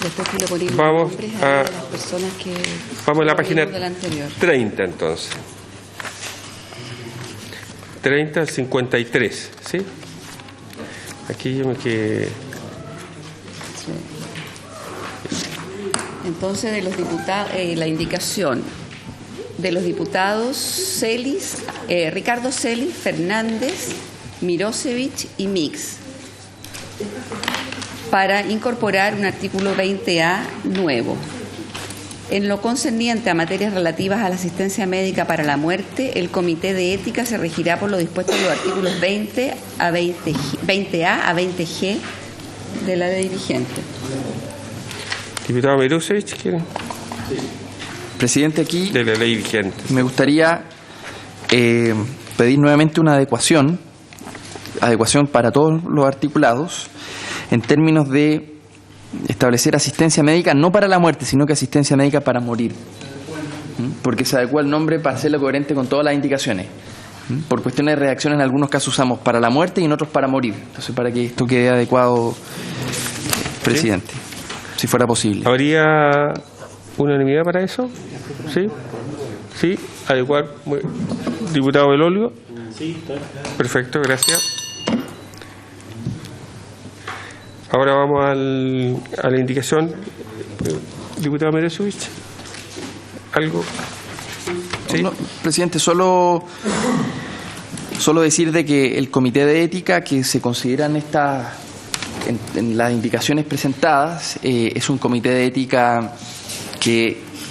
Después que le ponemos Vamos nombres a las personas que... Vamos a la página del anterior. 30 entonces. 30 al 53, ¿sí? Aquí yo me quedé... Entonces, de los diputados, la indicación de los diputados Ricardo Celis, Fernández, Mirosevich y Mix, para incorporar un artículo 20A nuevo. En lo concerniente a materias relativas a la asistencia médica para la muerte, el Comité de Ética se regirá por lo dispuesto en los artículos 20A a 20G de la ley vigente. Diputado Mirosevich, ¿quiere? Presidente, aquí de la ley vigente. Me gustaría pedir nuevamente una adecuación para todos los articulados en términos de establecer asistencia médica no para la muerte, sino que asistencia médica para morir. Porque se adecua el nombre para hacerlo coherente con todas las indicaciones. Por cuestiones de redacción, en algunos casos usamos para la muerte y en otros para morir. Entonces, para que esto quede adecuado, presidente, si fuera posible. ¿Habría unanimidad para eso? ¿Sí? ¿Sí? ¿Adecuar? ¿Diputado Belolio? Sí, está. Perfecto, gracias. Ahora vamos a la indicación. Diputado Mirosevich, ¿algo? ¿Sí? No, presidente, solo decir de que el Comité de Ética que se considera en las indicaciones presentadas es un Comité de Ética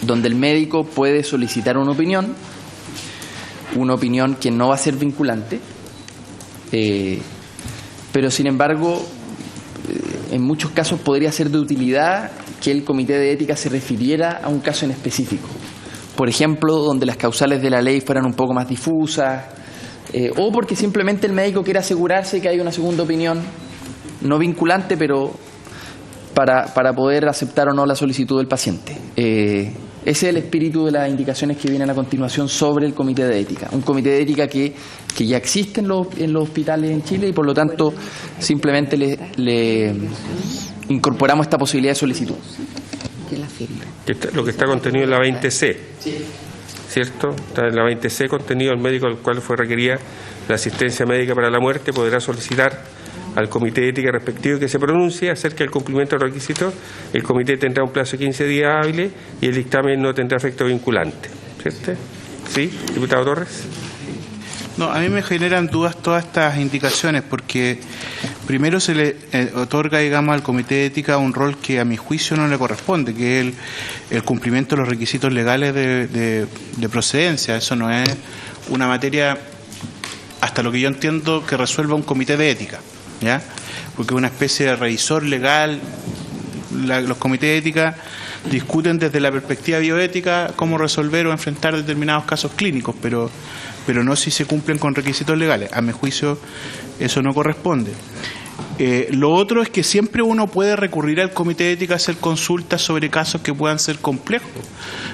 donde el médico puede solicitar una opinión que no va a ser vinculante, pero sin embargo en muchos casos podría ser de utilidad que el Comité de Ética se refiriera a un caso en específico. Por ejemplo, donde las causales de la ley fueran un poco más difusas, o porque simplemente el médico quiere asegurarse que hay una segunda opinión, no vinculante, pero para poder aceptar o no la solicitud del paciente. Ese es el espíritu de las indicaciones que vienen a continuación sobre el Comité de Ética. Un Comité de Ética que ya existe en los hospitales en Chile y por lo tanto simplemente le incorporamos esta posibilidad de solicitud. Lo que está contenido en la 20C, ¿cierto? Está en la 20C contenido el médico al cual fue requerida la asistencia médica para la muerte podrá solicitar al Comité de Ética respectivo que se pronuncie acerca del cumplimiento de los requisitos. El Comité tendrá un plazo de 15 días hábiles y el dictamen no tendrá efecto vinculante, ¿cierto? ¿Sí? Diputado Torres. No, a mí me generan dudas todas estas indicaciones porque primero se le otorga, digamos, al Comité de Ética un rol que a mi juicio no le corresponde, que es el cumplimiento de los requisitos legales de procedencia. Eso no es una materia, hasta lo que yo entiendo, que resuelva un Comité de Ética, ¿ya? Porque es una especie de revisor legal. Los comités de ética discuten desde la perspectiva bioética cómo resolver o enfrentar determinados casos clínicos, pero no si se cumplen con requisitos legales. A mi juicio eso no corresponde. Lo otro es que siempre uno puede recurrir al Comité de Ética a hacer consultas sobre casos que puedan ser complejos.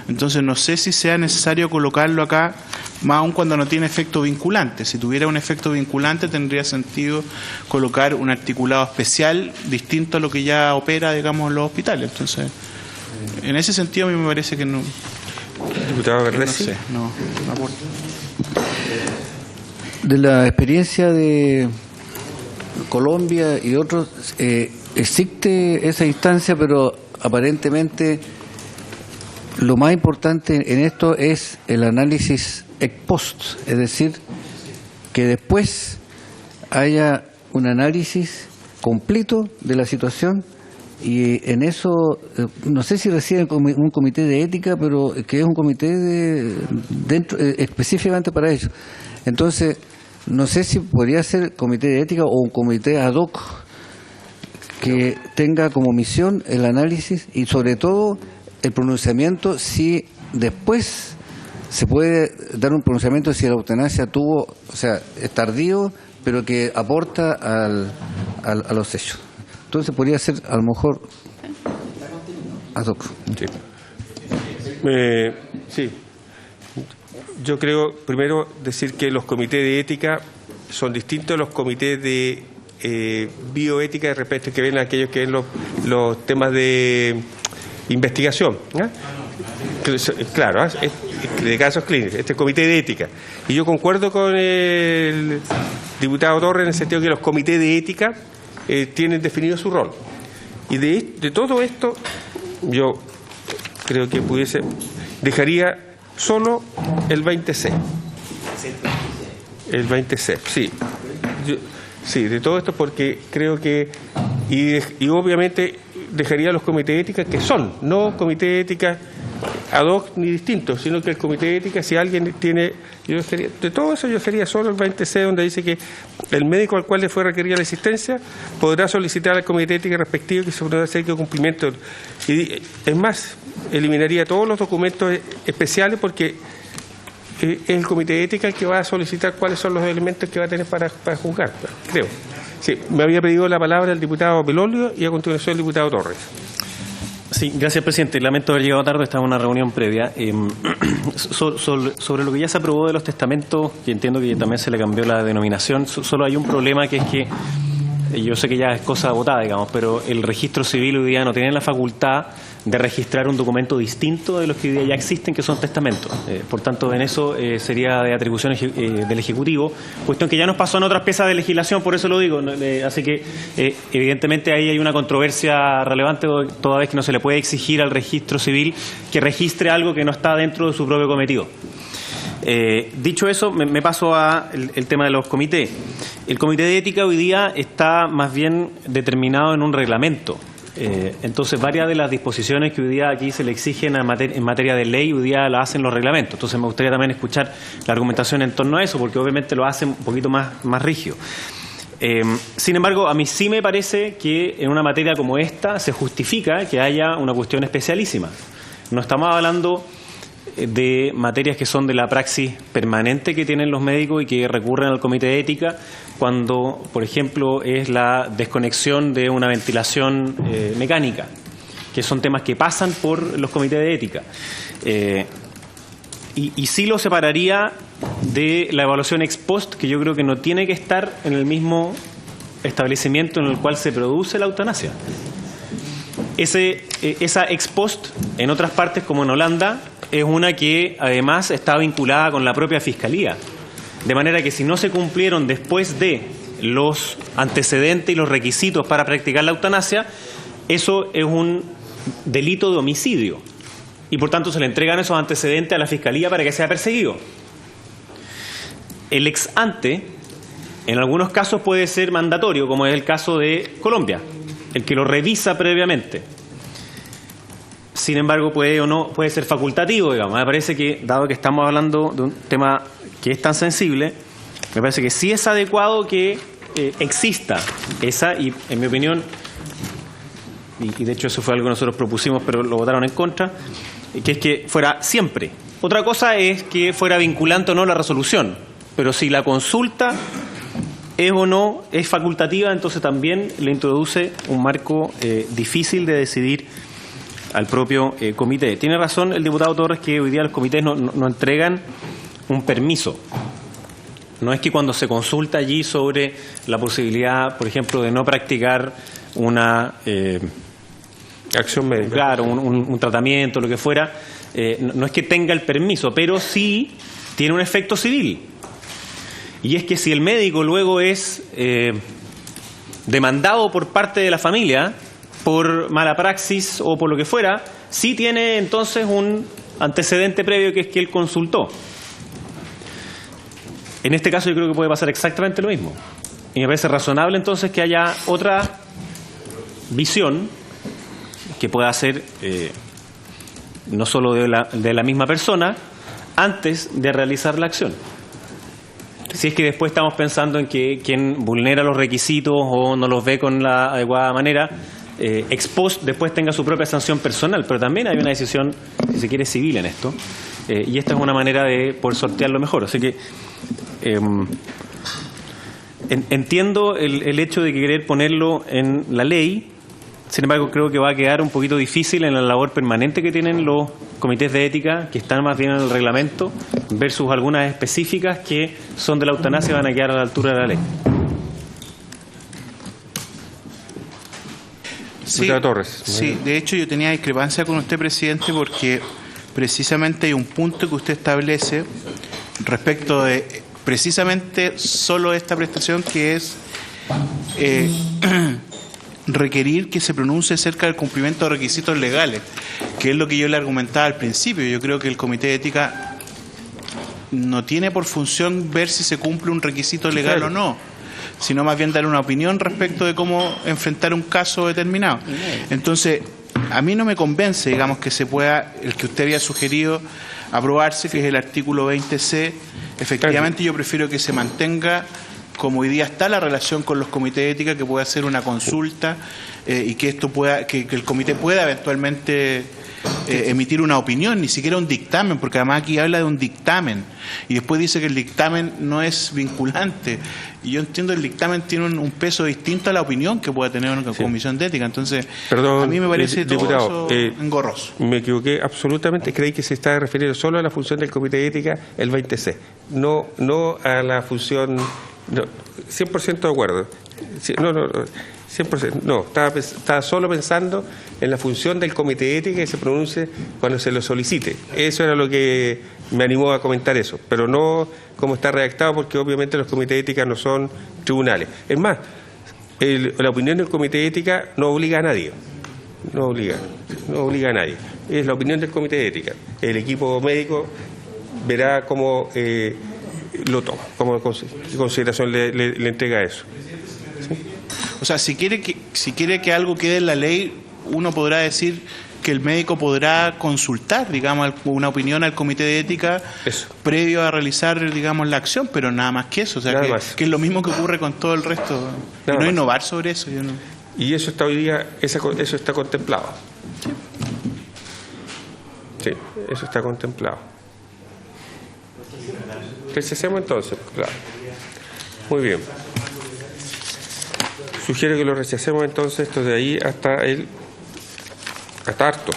Entonces no sé si sea necesario colocarlo acá, más aún cuando no tiene efecto vinculante. Si tuviera un efecto vinculante tendría sentido colocar un articulado especial distinto a lo que ya opera, digamos, en los hospitales. Entonces, en ese sentido a mí me parece que no. Diputado Verdes. No sé, no aporta. De la experiencia de Colombia y otros, existe esa instancia, pero aparentemente lo más importante en esto es el análisis ex post, es decir, que después haya un análisis completo de la situación y en eso, no sé si reside un comité de ética, pero que es un comité dentro específicamente para ello. Entonces, no sé si podría ser comité de ética o un comité ad hoc que tenga como misión el análisis y sobre todo el pronunciamiento, si después se puede dar un pronunciamiento si la eutanasia tuvo, o sea, es tardío, pero que aporta a los hechos. Entonces podría ser a lo mejor ad hoc. Sí. Yo creo, primero, decir que los comités de ética son distintos a los comités de bioética respecto que ven a aquellos que ven los temas de investigación, ¿no? Claro, de casos clínicos, este es el comité de ética. Y yo concuerdo con el diputado Torres en el sentido que los comités de ética tienen definido su rol. Y de todo esto, yo creo que dejaría solo el 20C. El 20C, sí. Sí, de todo esto porque creo que, y obviamente dejaría los comités de ética que son, no comités de ética ad hoc ni distintos, sino que el comité de ética, si alguien tiene, de todo eso yo dejaría solo el 20C, donde dice que el médico al cual le fue requerida la asistencia podrá solicitar al comité de ética respectivo que se podrá hacer cumplimiento. Y es más, eliminaría todos los documentos especiales porque es el comité de ética el que va a solicitar cuáles son los elementos que va a tener para juzgar, creo. Sí, me había pedido la palabra el diputado Belolio y a continuación el diputado Torres. Sí, gracias, presidente. Lamento haber llegado tarde, estaba en una reunión previa. Sobre lo que ya se aprobó de los testamentos, que entiendo que también se le cambió la denominación, solo hay un problema, que es que yo sé que ya es cosa votada, digamos, pero el registro civil hoy día no tiene la facultad de registrar un documento distinto de los que hoy día ya existen, que son testamentos. Por tanto, en eso sería de atribución del Ejecutivo, cuestión que ya nos pasó en otras piezas de legislación, por eso lo digo. Así que, evidentemente, ahí hay una controversia relevante, toda vez que no se le puede exigir al registro civil que registre algo que no está dentro de su propio cometido. Dicho eso, me paso al tema de los comités. El comité de ética hoy día está más bien determinado en un reglamento. Entonces, varias de las disposiciones que hoy día aquí se le exigen en materia de ley, hoy día las hacen los reglamentos. Entonces, me gustaría también escuchar la argumentación en torno a eso, porque obviamente lo hacen un poquito más rígido. Sin embargo, a mí sí me parece que en una materia como esta se justifica que haya una cuestión especialísima. No estamos hablando de materias que son de la praxis permanente que tienen los médicos y que recurren al comité de ética cuando, por ejemplo, es la desconexión de una ventilación mecánica, que son temas que pasan por los comités de ética. Y sí lo separaría de la evaluación ex post, que yo creo que no tiene que estar en el mismo establecimiento en el cual se produce la eutanasia. Esa ex post, en otras partes como en Holanda, es una que además está vinculada con la propia Fiscalía. De manera que si no se cumplieron después de los antecedentes y los requisitos para practicar la eutanasia, eso es un delito de homicidio. Y por tanto se le entregan esos antecedentes a la Fiscalía para que sea perseguido. El ex ante, en algunos casos puede ser mandatorio, como es el caso de Colombia, el que lo revisa previamente. Sin embargo, puede ser facultativo, digamos. Me parece que, dado que estamos hablando de un tema que es tan sensible, me parece que sí es adecuado que exista esa, y en mi opinión, y de hecho eso fue algo que nosotros propusimos, pero lo votaron en contra, que es que fuera siempre. Otra cosa es que fuera vinculante o no la resolución, pero si la consulta es o no, es facultativa, entonces también le introduce un marco difícil de decidir al propio comité. Tiene razón el diputado Torres que hoy día los comités no entregan un permiso. No es que cuando se consulta allí sobre la posibilidad, por ejemplo, de no practicar una acción médica, claro, un tratamiento, lo que fuera, no es que tenga el permiso, pero sí tiene un efecto civil. Y es que si el médico luego es demandado por parte de la familia por mala praxis o por lo que fuera, sí tiene entonces un antecedente previo, que es que él consultó. En este caso yo creo que puede pasar exactamente lo mismo. Y me parece razonable entonces que haya otra visión que pueda ser no solo de la misma persona antes de realizar la acción. Si es que después estamos pensando en que quien vulnera los requisitos o no los ve con la adecuada manera, ex post después tenga su propia sanción personal, pero también hay una decisión, si se quiere, civil en esto, y esta es una manera de poder sortearlo mejor. Así que entiendo el hecho de querer ponerlo en la ley. Sin embargo, creo que va a quedar un poquito difícil en la labor permanente que tienen los comités de ética, que están más bien en el reglamento, versus algunas específicas que son de la eutanasia y van a quedar a la altura de la ley. Sí, Torres. Sí, de hecho yo tenía discrepancia con usted, presidente, porque precisamente hay un punto que usted establece respecto de precisamente solo esta prestación, que es requerir que se pronuncie acerca del cumplimiento de requisitos legales, que es lo que yo le argumentaba al principio. Yo creo que el Comité de Ética no tiene por función ver si se cumple un requisito legal o no, sino más bien dar una opinión respecto de cómo enfrentar un caso determinado. Entonces, a mí no me convence, digamos, que se pueda, el que usted había sugerido, aprobarse, que es el artículo 20C. Efectivamente, yo prefiero que se mantenga como hoy día está la relación con los comités de ética, que pueda hacer una consulta y que esto pueda, que el comité pueda eventualmente emitir una opinión, ni siquiera un dictamen, porque además aquí habla de un dictamen y después dice que el dictamen no es vinculante, y yo entiendo que el dictamen tiene un peso distinto a la opinión que pueda tener una comisión de ética. Entonces, a mí me parece todo eso engorroso. Me equivoqué absolutamente, creí que se estaba refiriendo solo a la función del comité de ética, el 20C, no a la función. No, 100% de acuerdo. No, 100%. No, estaba solo pensando en la función del comité de ética, que se pronuncie cuando se lo solicite. Eso era lo que me animó a comentar eso, pero no como está redactado, porque obviamente los comités de ética no son tribunales. Es más, la opinión del comité de ética no obliga a nadie. No obliga a nadie. Es la opinión del comité de ética. El equipo médico verá cómo lo toma, como consideración le entrega eso. ¿Sí? O sea, si quiere que algo quede en la ley, uno podrá decir que el médico podrá consultar, digamos, una opinión al comité de ética previo a realizar, digamos, la acción, pero nada más que eso. O sea, que es lo mismo que ocurre con todo el resto. Y no innovar sobre eso. Y eso está hoy día, eso está contemplado. Sí, eso está contemplado. Recesemos entonces, claro. Muy bien. Sugiero que lo rechacemos entonces, esto de ahí hasta hartos,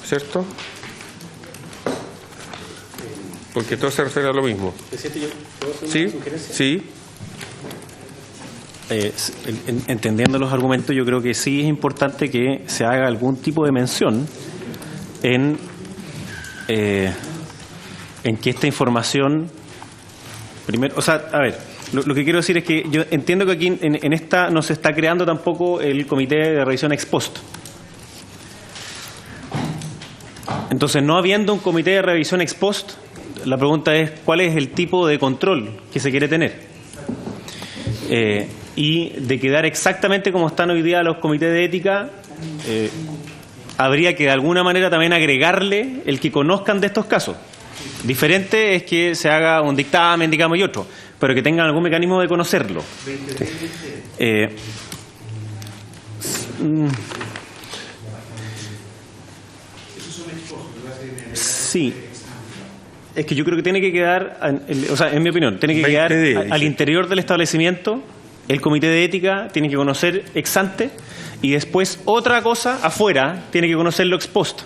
¿cierto? Porque todo se refiere a lo mismo. ¿Sí? Sí. Entendiendo los argumentos, yo creo que sí es importante que se haga algún tipo de mención en que esta información, primero, o sea, a ver, lo que quiero decir es que yo entiendo que aquí en esta no se está creando tampoco el comité de revisión ex post. Entonces, no habiendo un comité de revisión ex post, la pregunta es cuál es el tipo de control que se quiere tener. Y de quedar exactamente como están hoy día los comités de ética, habría que de alguna manera también agregarle el que conozcan de estos casos. Diferente es que se haga un dictamen, digamos, y otro, pero que tengan algún mecanismo de conocerlo. Sí. Es que yo creo que tiene que quedar, o sea, en mi opinión, tiene que quedar al interior del establecimiento. El comité de ética tiene que conocer ex ante, y después otra cosa afuera tiene que conocerlo ex post,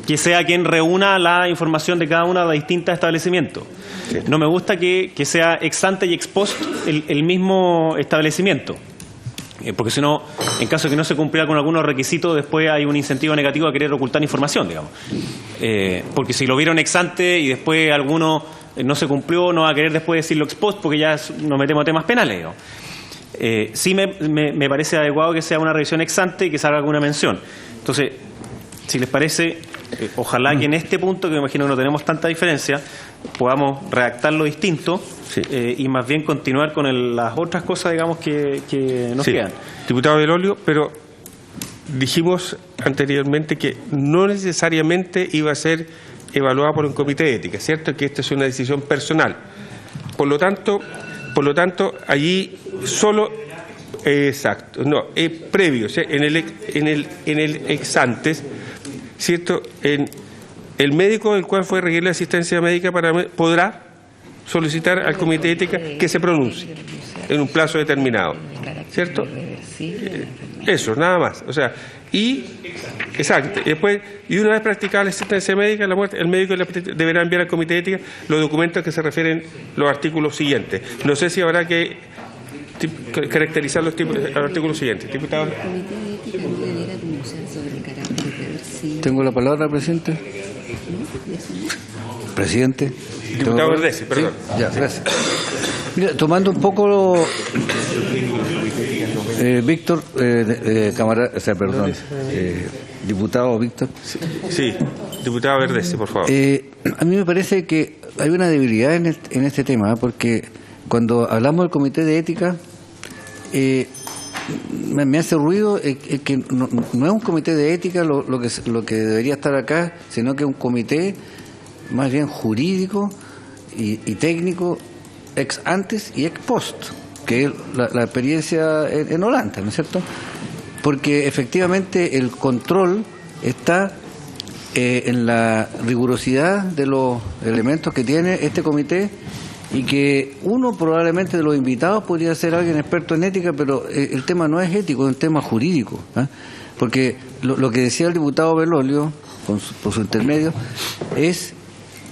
que sea quien reúna la información de cada uno de los distintos establecimientos. Sí. No me gusta que sea ex ante y ex post el mismo establecimiento, porque si no, en caso de que no se cumpliera con algunos requisitos, después hay un incentivo negativo a querer ocultar información, digamos. Porque si lo vieron ex ante y después alguno no se cumplió, no va a querer después decirlo ex post, porque ya nos metemos a temas penales, digamos. Sí me parece adecuado que sea una revisión ex ante y que salga alguna mención. Entonces, si les parece, ojalá que en este punto, que me imagino que no tenemos tanta diferencia, podamos redactarlo distinto, sí, y más bien continuar con las otras cosas, digamos, que nos quedan. Diputado Del Olio, pero dijimos anteriormente que no necesariamente iba a ser evaluada por un comité de ética, ¿cierto? Que esta es una decisión personal. Por lo tanto, allí solo, exacto, no, previo, o sea, en el ex antes, ¿cierto? El médico del cual fue requerida la asistencia médica podrá solicitar al comité de ética que se pronuncie en un plazo determinado, ¿cierto? Eso, nada más. O sea, exacto. Y una vez practicada la asistencia médica, la muerte, el médico deberá enviar al comité de ética los documentos que se refieren los artículos siguientes. No sé si habrá que caracterizar los artículos siguientes. Diputado. Tengo la palabra, presidente. Presidente. Diputado Verdesi, perdón. Sí, ya, gracias. Mira, tomando un poco Víctor, diputado Víctor. Sí, diputado Verdese, por favor. A mí me parece que hay una debilidad en este tema, porque cuando hablamos del comité de ética, me hace ruido que no es un comité de ética lo que debería estar acá, sino que es un comité más bien jurídico y técnico, ex antes y ex post, que es la experiencia en Holanda, ¿no es cierto? Porque efectivamente el control está en la rigurosidad de los elementos que tiene este comité, y que uno probablemente de los invitados podría ser alguien experto en ética, pero el tema no es ético, es un tema jurídico, ¿eh? Porque lo que decía el diputado Belolio, por su intermedio, es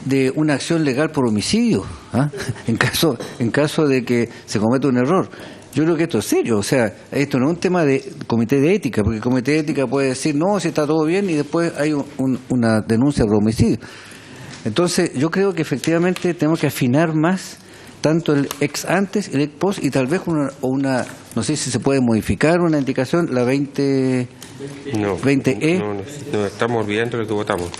de una acción legal por homicidio, ¿eh? en caso de que se cometa un error. Yo creo que esto es serio, o sea, esto no es un tema de comité de ética, porque el comité de ética puede decir, no, si está todo bien, y después hay una denuncia por homicidio. Entonces, yo creo que efectivamente tenemos que afinar más tanto el ex antes, el ex post, y tal vez una no sé si se puede modificar una indicación, la 20E. No, estamos olvidando lo que votamos.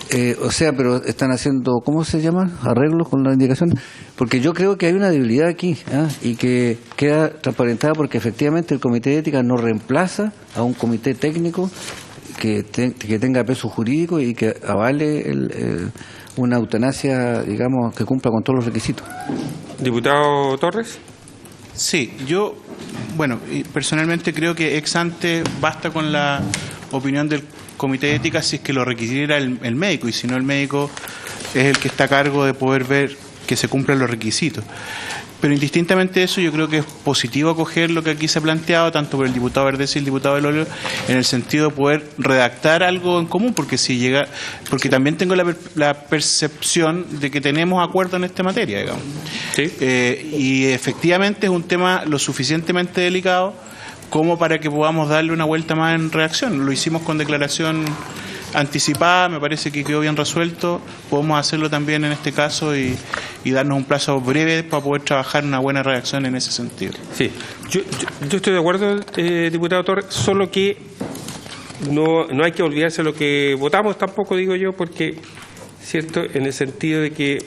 O sea, pero están haciendo, ¿cómo se llama? Arreglos con la indicación. Porque yo creo que hay una debilidad aquí, ¿eh? Y que queda transparentada porque efectivamente el comité de ética no reemplaza a un comité técnico que tenga peso jurídico y que avale una eutanasia, digamos, que cumpla con todos los requisitos. Diputado Torres. Sí, yo, personalmente creo que ex ante basta con la opinión del comité de ética si es que lo requiriera el médico, y si no, el médico es el que está a cargo de poder ver que se cumplan los requisitos. Pero indistintamente de eso, yo creo que es positivo acoger lo que aquí se ha planteado, tanto por el diputado Verdese y el diputado Belolio, en el sentido de poder redactar algo en común, porque también tengo la percepción de que tenemos acuerdo en esta materia, digamos. Sí. Y efectivamente es un tema lo suficientemente delicado como para que podamos darle una vuelta más en reacción. Lo hicimos con declaración anticipada, me parece que quedó bien resuelto. Podemos hacerlo también en este caso y darnos un plazo breve para poder trabajar una buena reacción en ese sentido. Sí, yo estoy de acuerdo, diputado Torres, solo que no hay que olvidarse lo que votamos tampoco, digo yo, porque, cierto, en el sentido de que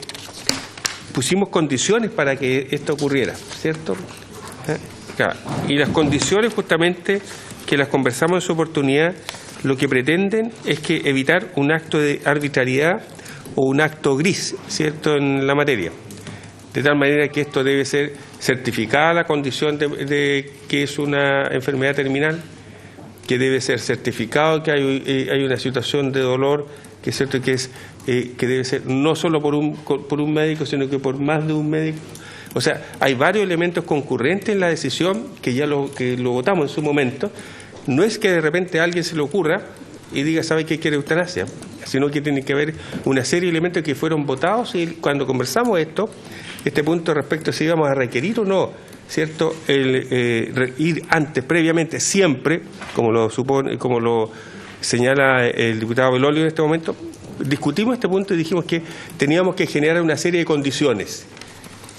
pusimos condiciones para que esto ocurriera, ¿cierto? Claro. Y las condiciones justamente que las conversamos en su oportunidad, lo que pretenden es que evitar un acto de arbitrariedad o un acto gris, ¿cierto?, en la materia. De tal manera que esto debe ser certificada la condición de que es una enfermedad terminal, que debe ser certificado que hay una situación de dolor, que es cierto que debe ser no solo por un médico, sino que por más de un médico. O sea, hay varios elementos concurrentes en la decisión que lo votamos en su momento. No es que de repente a alguien se le ocurra y diga, ¿sabe qué quiere eutanasia? Sino que tiene que haber una serie de elementos que fueron votados, y cuando conversamos este punto respecto a si íbamos a requerir o no, ¿cierto?, ir antes, previamente, siempre, como lo señala el diputado Belolio en este momento, discutimos este punto y dijimos que teníamos que generar una serie de condiciones.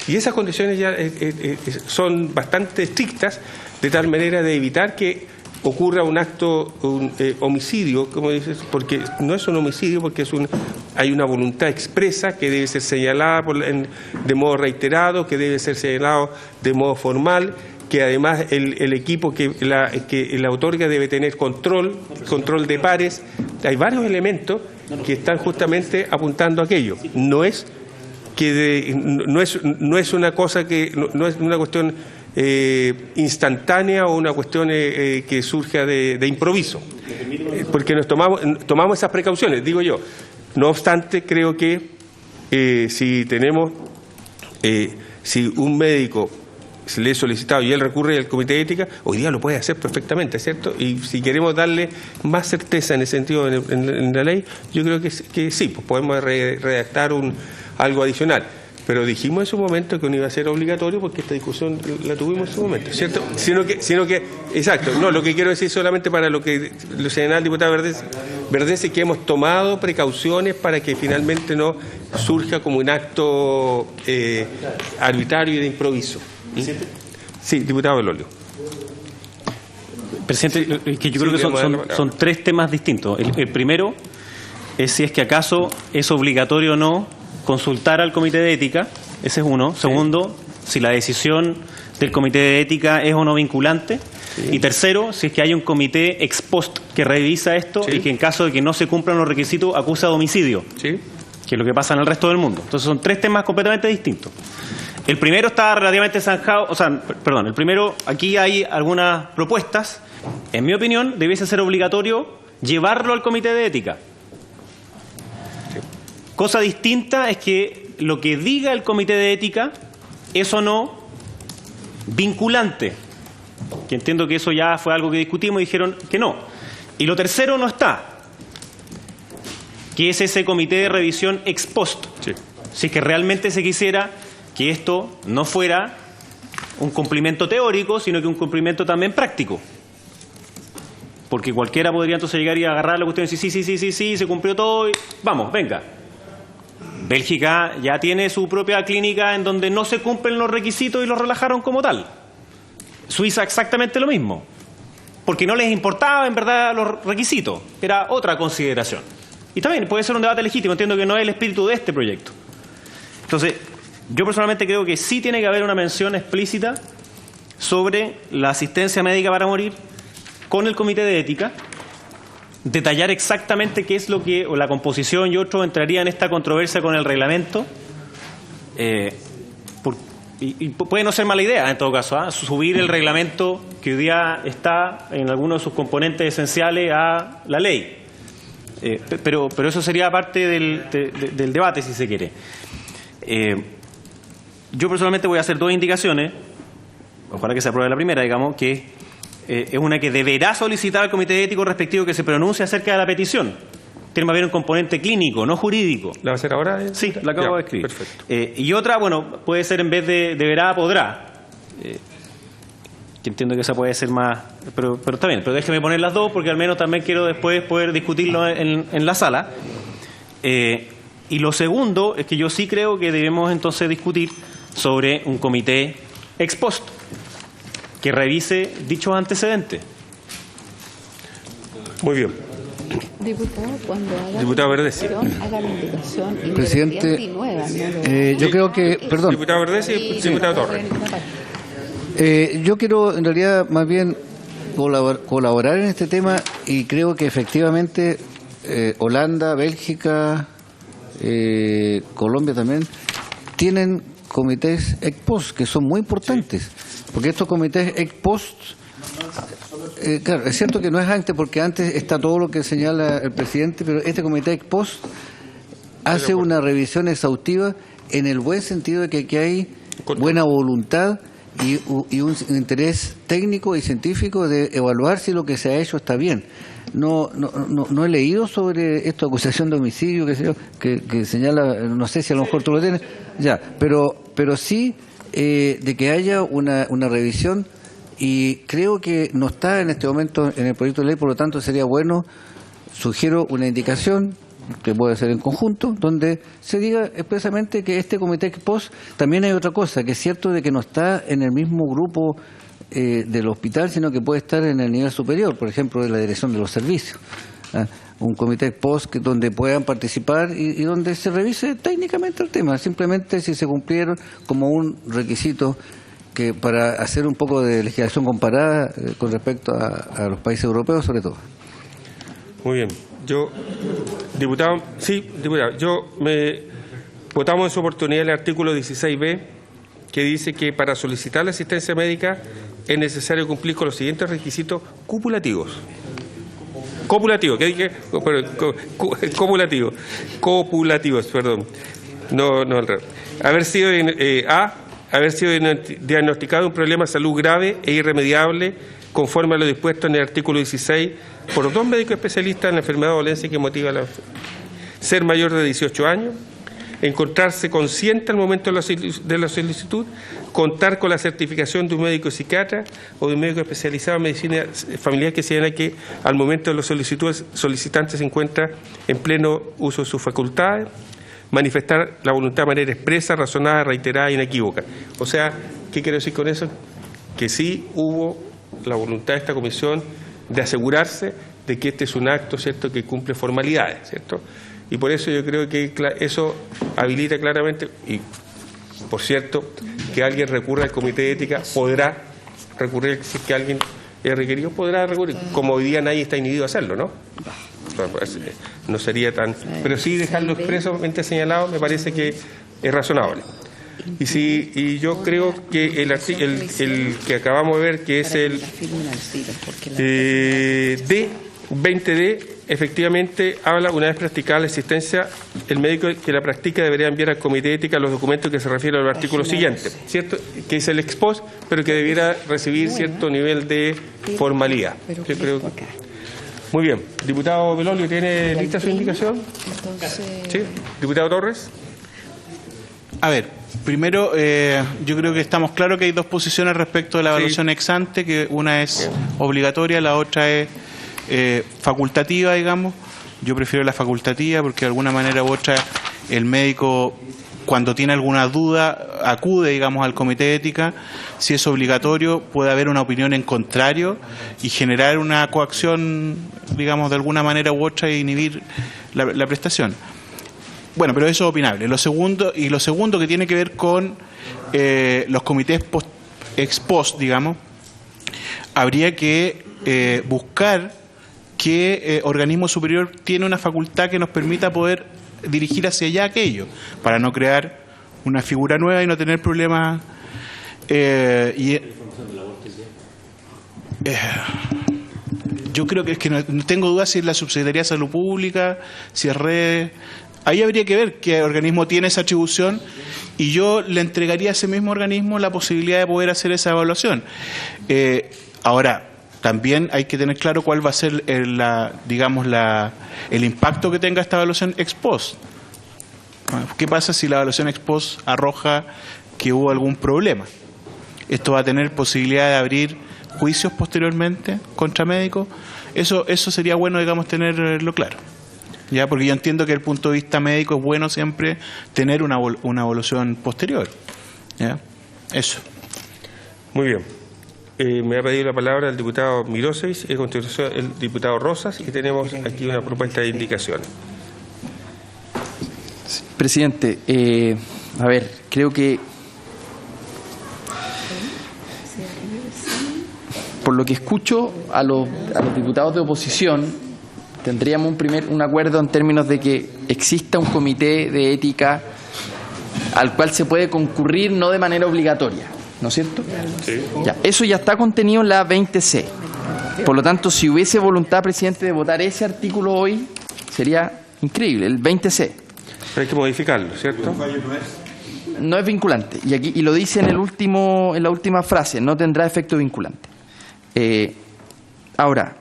Y esas condiciones ya son bastante estrictas, de tal manera de evitar que ocurra un acto, homicidio, como dices, porque no es un homicidio, porque hay una voluntad expresa que debe ser señalada de modo reiterado, que debe ser señalado de modo formal, que además el equipo que la otorga debe tener control de pares. Hay varios elementos que están justamente apuntando a aquello. No es una cosa no es una cuestión instantánea o una cuestión que surja de improviso, porque nos tomamos esas precauciones, digo yo. No obstante, creo que si un médico se le ha solicitado y él recurre al comité de ética, hoy día lo puede hacer perfectamente, ¿cierto? Y si queremos darle más certeza en ese sentido en la ley, yo creo que sí, pues podemos redactar algo adicional. Pero dijimos en su momento que no iba a ser obligatorio, porque esta discusión la tuvimos en su momento, ¿cierto? Sino que exacto, no, lo que quiero decir solamente para lo que lo señala el diputado Verdese, que hemos tomado precauciones para que finalmente no surja como un acto arbitrario y de improviso. Sí, diputado Belolio. Presidente, que yo creo que son tres temas distintos. El primero es si es que acaso es obligatorio o no consultar al Comité de Ética. Ese es uno. Segundo, si la decisión del Comité de Ética es o no vinculante. Sí. Y tercero, si es que hay un comité ex post que revisa esto y que en caso de que no se cumplan los requisitos acusa de homicidio, que es lo que pasa en el resto del mundo. Entonces son tres temas completamente distintos. El primero está relativamente zanjado, el primero, aquí hay algunas propuestas. En mi opinión, debiese ser obligatorio llevarlo al Comité de Ética. Cosa distinta es que lo que diga el Comité de Ética es o no vinculante. Que entiendo que eso ya fue algo que discutimos y dijeron que no. Y lo tercero no está, que es ese comité de revisión ex post. Si es que realmente se quisiera que esto no fuera un cumplimiento teórico, sino que un cumplimiento también práctico. Porque cualquiera podría entonces llegar y agarrar la cuestión y decir sí, se cumplió todo y vamos, venga. Bélgica ya tiene su propia clínica en donde no se cumplen los requisitos y los relajaron como tal. Suiza exactamente lo mismo, porque no les importaba en verdad los requisitos, era otra consideración. Y también puede ser un debate legítimo, entiendo que no es el espíritu de este proyecto. Entonces, yo personalmente creo que sí tiene que haber una mención explícita sobre la asistencia médica para morir con el Comité de Ética, detallar exactamente qué es lo que, o la composición y otro entraría en esta controversia con el reglamento, y puede no ser mala idea en todo caso, subir el reglamento que hoy día está en algunos de sus componentes esenciales a la ley. Pero eso sería parte del debate, si se quiere. Yo personalmente voy a hacer dos indicaciones, ojalá que se apruebe la primera, digamos, que es una que deberá solicitar al Comité Ético respectivo que se pronuncie acerca de la petición. Tiene más bien un componente clínico, no jurídico. ¿La va a hacer ahora? Sí, la acabo de escribir. Perfecto. Y otra, bueno, puede ser en vez de deberá, podrá. Que entiendo que esa puede ser más... Pero está bien, pero déjeme poner las dos porque al menos también quiero después poder discutirlo en la sala. Y lo segundo es que yo sí creo que debemos entonces discutir sobre un comité ex post que revise dichos antecedentes. Muy bien. Diputado, cuando haga Diputado Verdes. haga la indicación. Presidente, yo creo que... Perdón. Diputado Verdes y diputado Torres. Yo quiero, en realidad, más bien colaborar en este tema y creo que efectivamente Holanda, Bélgica, Colombia también, tienen comités ex post que son muy importantes. Porque estos comités ex post... claro, es cierto que no es antes, porque antes está todo lo que señala el presidente, pero este comité ex post hace una revisión exhaustiva en el buen sentido de que aquí hay buena voluntad y un interés técnico y científico de evaluar si lo que se ha hecho está bien. No he leído sobre esta acusación de homicidio que señala, no sé si a lo mejor tú lo tienes, ya, pero sí de que haya una revisión. Y creo que no está en este momento en el proyecto de ley, por lo tanto sería bueno, sugiero una indicación que puede ser en conjunto, donde se diga expresamente que este comité ex post, también hay otra cosa, que es cierto de que no está en el mismo grupo del hospital, sino que puede estar en el nivel superior, por ejemplo, de la dirección de los servicios. Un comité ex post donde puedan participar y donde se revise técnicamente el tema, simplemente si se cumplieron como un requisito que para hacer un poco de legislación comparada con respecto a los países europeos sobre todo. Muy bien. Diputado, votamos en su oportunidad el artículo 16b, que dice que para solicitar la asistencia médica es necesario cumplir con los siguientes requisitos copulativos. Copulativos, ¿qué dije? Copulativos, perdón. No, al revés. Haber sido diagnosticado un problema de salud grave e irremediable conforme a lo dispuesto en el artículo 16 por 2 médicos especialistas en la enfermedad o dolencia que motiva ser mayor de 18 años, encontrarse consciente al momento de la solicitud, contar con la certificación de un médico psiquiatra o de un médico especializado en medicina familiar que señala que al momento de la solicitud el solicitante se encuentra en pleno uso de sus facultades, manifestar la voluntad de manera expresa, razonada, reiterada e inequívoca. O sea, ¿qué quiero decir con eso? Que sí hubo la voluntad de esta comisión de asegurarse de que este es un acto, ¿cierto?, que cumple formalidades, ¿cierto? Y por eso yo creo que eso habilita claramente, y por cierto, que alguien recurra al Comité de Ética, podrá recurrir, si es que alguien es requerido, podrá recurrir, como hoy día nadie está inhibido a hacerlo, ¿no? No sería tan... Pero sí dejarlo expresamente señalado me parece que es razonable. Y yo creo que el que acabamos de ver, que es el 20D, efectivamente habla, una vez practicada la existencia, el médico que la practica debería enviar al Comité de Ética los documentos que se refieren al artículo siguiente, ¿cierto? Que es el ex post, pero que debiera recibir cierto nivel de formalidad. Yo creo que... Muy bien. Diputado Belolio, ¿tiene lista su indicación? Sí. Diputado Torres. A ver, primero, yo creo que estamos claros que hay dos posiciones respecto de la evaluación ex ante, que una es obligatoria, la otra es facultativa, digamos. Yo prefiero la facultativa porque de alguna manera u otra el médico, cuando tiene alguna duda, acude, digamos, al Comité de Ética. Si es obligatorio, puede haber una opinión en contrario y generar una coacción, digamos, de alguna manera u otra e inhibir la prestación. Bueno, pero eso es opinable. Lo segundo que tiene que ver con los comités ex post, digamos, habría que buscar qué organismo superior tiene una facultad que nos permita poder dirigir hacia allá aquello, para no crear una figura nueva y no tener problemas. Yo creo que es que no tengo dudas si es la Subsecretaría de Salud Pública, si es Red. Ahí habría que ver qué organismo tiene esa atribución y yo le entregaría a ese mismo organismo la posibilidad de poder hacer esa evaluación. Ahora, también hay que tener claro cuál va a ser el impacto que tenga esta evaluación ex post. ¿Qué pasa si la evaluación ex post arroja que hubo algún problema? Esto va a tener posibilidad de abrir juicios posteriormente contra médicos. Eso sería bueno, digamos, tenerlo claro. Ya, porque yo entiendo que desde el punto de vista médico es bueno siempre tener una evaluación posterior. ¿Ya? Eso. Muy bien. Me ha pedido la palabra el diputado Mirosevic, el diputado Rosas, y tenemos aquí una propuesta de indicaciones. Presidente, a ver, creo que por lo que escucho a los diputados de oposición, tendríamos un acuerdo en términos de que exista un comité de ética al cual se puede concurrir no de manera obligatoria, ¿no es cierto? Sí. Ya, eso ya está contenido en la 20C. Por lo tanto, si hubiese voluntad, presidente, de votar ese artículo hoy, sería increíble, el 20C. Pero hay que modificarlo, ¿cierto? No es vinculante. Y lo dice en la última frase, no tendrá efecto vinculante. Ahora,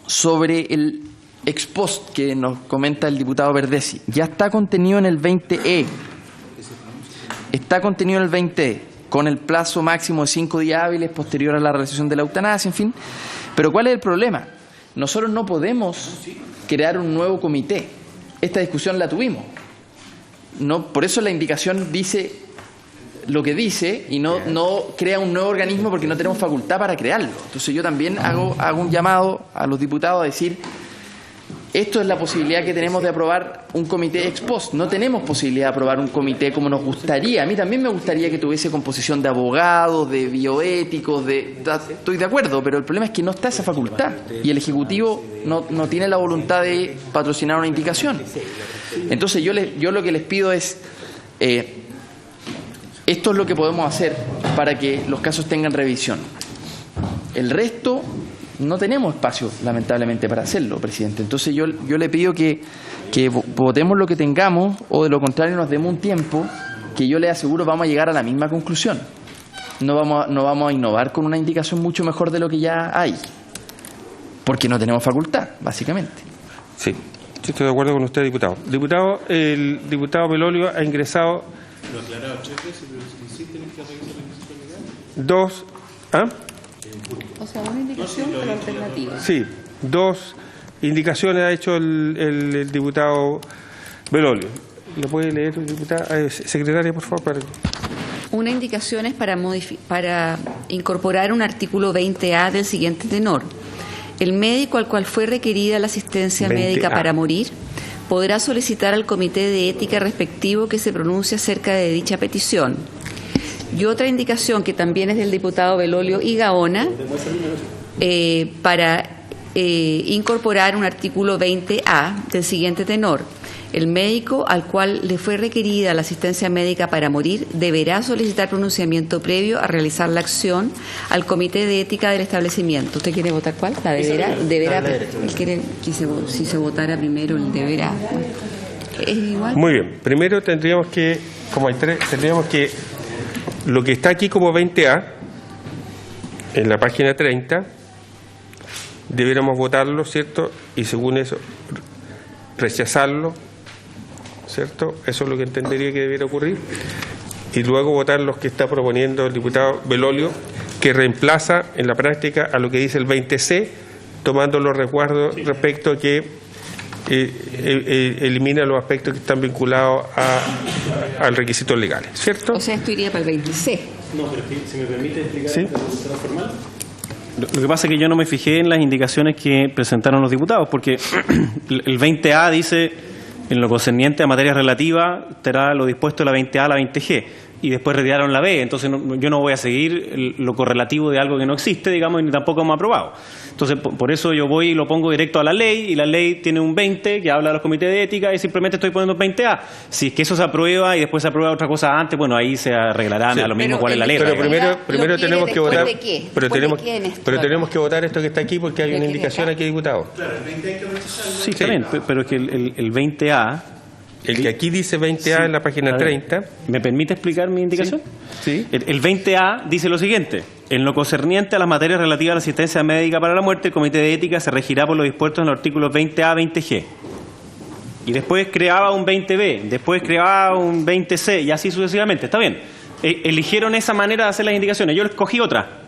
sobre el ex post que nos comenta el diputado Verdesi, ya está contenido en el 20E. Está contenido en el 20E, con el plazo máximo de 5 días hábiles posterior a la realización de la eutanasia, en fin. Pero ¿cuál es el problema? Nosotros no podemos crear un nuevo comité. Esta discusión la tuvimos. No, por eso la indicación dice lo que dice y no crea un nuevo organismo porque no tenemos facultad para crearlo. Entonces yo también hago un llamado a los diputados a decir, esto es la posibilidad que tenemos de aprobar un comité ex post. No tenemos posibilidad de aprobar un comité como nos gustaría. A mí también me gustaría que tuviese composición de abogados, de bioéticos, estoy de acuerdo, pero el problema es que no está esa facultad y el Ejecutivo no tiene la voluntad de patrocinar una indicación. Entonces yo lo que les pido es, esto es lo que podemos hacer para que los casos tengan revisión. El resto no tenemos espacio, lamentablemente, para hacerlo, presidente. Entonces yo le pido que votemos lo que tengamos o de lo contrario nos demos un tiempo que yo le aseguro vamos a llegar a la misma conclusión. No vamos a innovar con una indicación mucho mejor de lo que ya hay, porque no tenemos facultad, básicamente. Sí, estoy de acuerdo con usted, diputado. El diputado Belolio ha ingresado dos... ¿Ah? O sea, una indicación pero alternativa. Sí, dos indicaciones ha hecho el diputado Belolio. ¿Lo puede leer, diputada? Secretaria, por favor. una indicación es para incorporar un artículo 20A del siguiente tenor. El médico al cual fue requerida la asistencia 20A. médica para morir podrá solicitar al comité de ética respectivo que se pronuncie acerca de dicha petición. Y otra indicación que también es del diputado Belolio y Gaona para incorporar un artículo 20A del siguiente tenor. El médico al cual le fue requerida la asistencia médica para morir deberá solicitar pronunciamiento previo a realizar la acción al comité de ética del establecimiento. ¿Usted quiere votar cuál? La deberá. Él quiere que si se votara primero el deberá. ¿Es igual? Muy bien. Primero tendríamos que, como hay tres, tendríamos que lo que está aquí como 20A en la página 30 deberíamos votarlo, ¿cierto? Y según eso rechazarlo, ¿cierto? Eso es lo que entendería que debiera ocurrir. Y luego votar los que está proponiendo el diputado Belolio, que reemplaza en la práctica a lo que dice el 20C, tomando los resguardos respecto a que elimina los aspectos que están vinculados al requisito legal, ¿cierto? O sea, esto iría para el 20C. No, pero si me permite explicar ¿sí? la pregunta formal. Lo que pasa es que yo no me fijé en las indicaciones que presentaron los diputados, porque el 20A dice, en lo concerniente a materia relativa, estará lo dispuesto de la 20A a la 20G, y después retiraron la B, entonces yo no voy a seguir lo correlativo de algo que no existe, digamos, ni tampoco hemos aprobado. Entonces, por eso yo voy y lo pongo directo a la ley, y la ley tiene un 20 que habla de los comités de ética, y simplemente estoy poniendo 20A. Si es que eso se aprueba y después se aprueba otra cosa antes, bueno, ahí se arreglará a lo mismo cuál es la ley. Pero primero tenemos que votar, pero tenemos que votar esto que está aquí porque hay una indicación aquí, diputado. Claro, el 20 hay que rechazarlo. Sí, está bien, pero es que el 20A... El que aquí dice 20A en la página 30. ¿Me permite explicar mi indicación? Sí. El 20A dice lo siguiente. En lo concerniente a las materias relativas a la asistencia médica para la muerte, el Comité de Ética se regirá por lo dispuesto en los artículos 20A, 20G. Y después creaba un 20B, después creaba un 20C y así sucesivamente. Está bien. Eligieron esa manera de hacer las indicaciones. Yo escogí otra.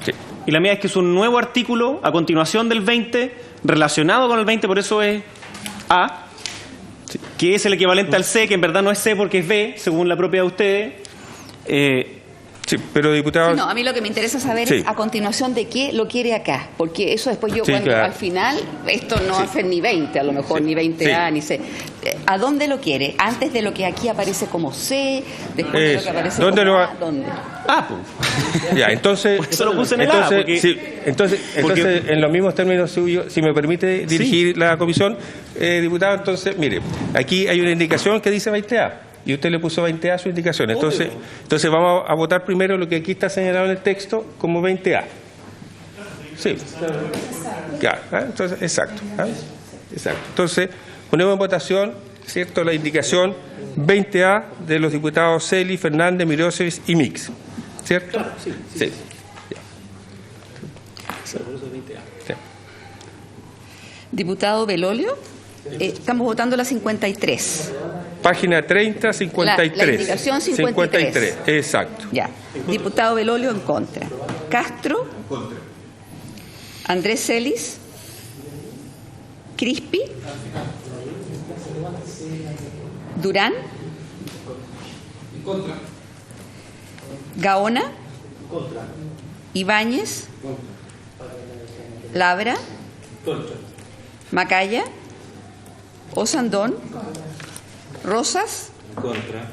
Sí. Y la mía es que es un nuevo artículo a continuación del 20, relacionado con el 20, por eso es A, que es el equivalente al C, que en verdad no es C porque es B, según la propia de ustedes. Sí, pero diputado... Sí, no, a mí lo que me interesa saber es a continuación de qué lo quiere acá, porque eso después yo al final, esto no va a ser ni 20, a lo mejor ni 20A, ni C. ¿A dónde lo quiere? ¿Antes de lo que aquí aparece como C? ¿Después de lo que aparece como A? ¿Dónde? Pues. Ya, entonces... Por eso lo puse en el A, porque... Sí, entonces en los mismos términos suyos, si me permite dirigir la comisión, diputado, entonces, mire, aquí hay una indicación que dice 20A. Y usted le puso 20A a su indicación. Entonces vamos a votar primero lo que aquí está señalado en el texto como 20A. Sí. Ya, entonces, exacto. Exacto. Entonces, ponemos en votación, ¿cierto?, la indicación 20A de los diputados Celi, Fernández, Mirosevic y Mix. ¿Cierto? Sí. Sí. Ya. Diputado Belolio, estamos votando la 53. Página 30, 53. La indicación 53. Exacto. Ya. Diputado Belolio en contra. Castro. En contra. Andrés Celis. Crispi. Durán. En contra. Gaona. En contra. Ibáñez. En contra. Labra. En contra. Macaya. Osandón. Rosas. Contra.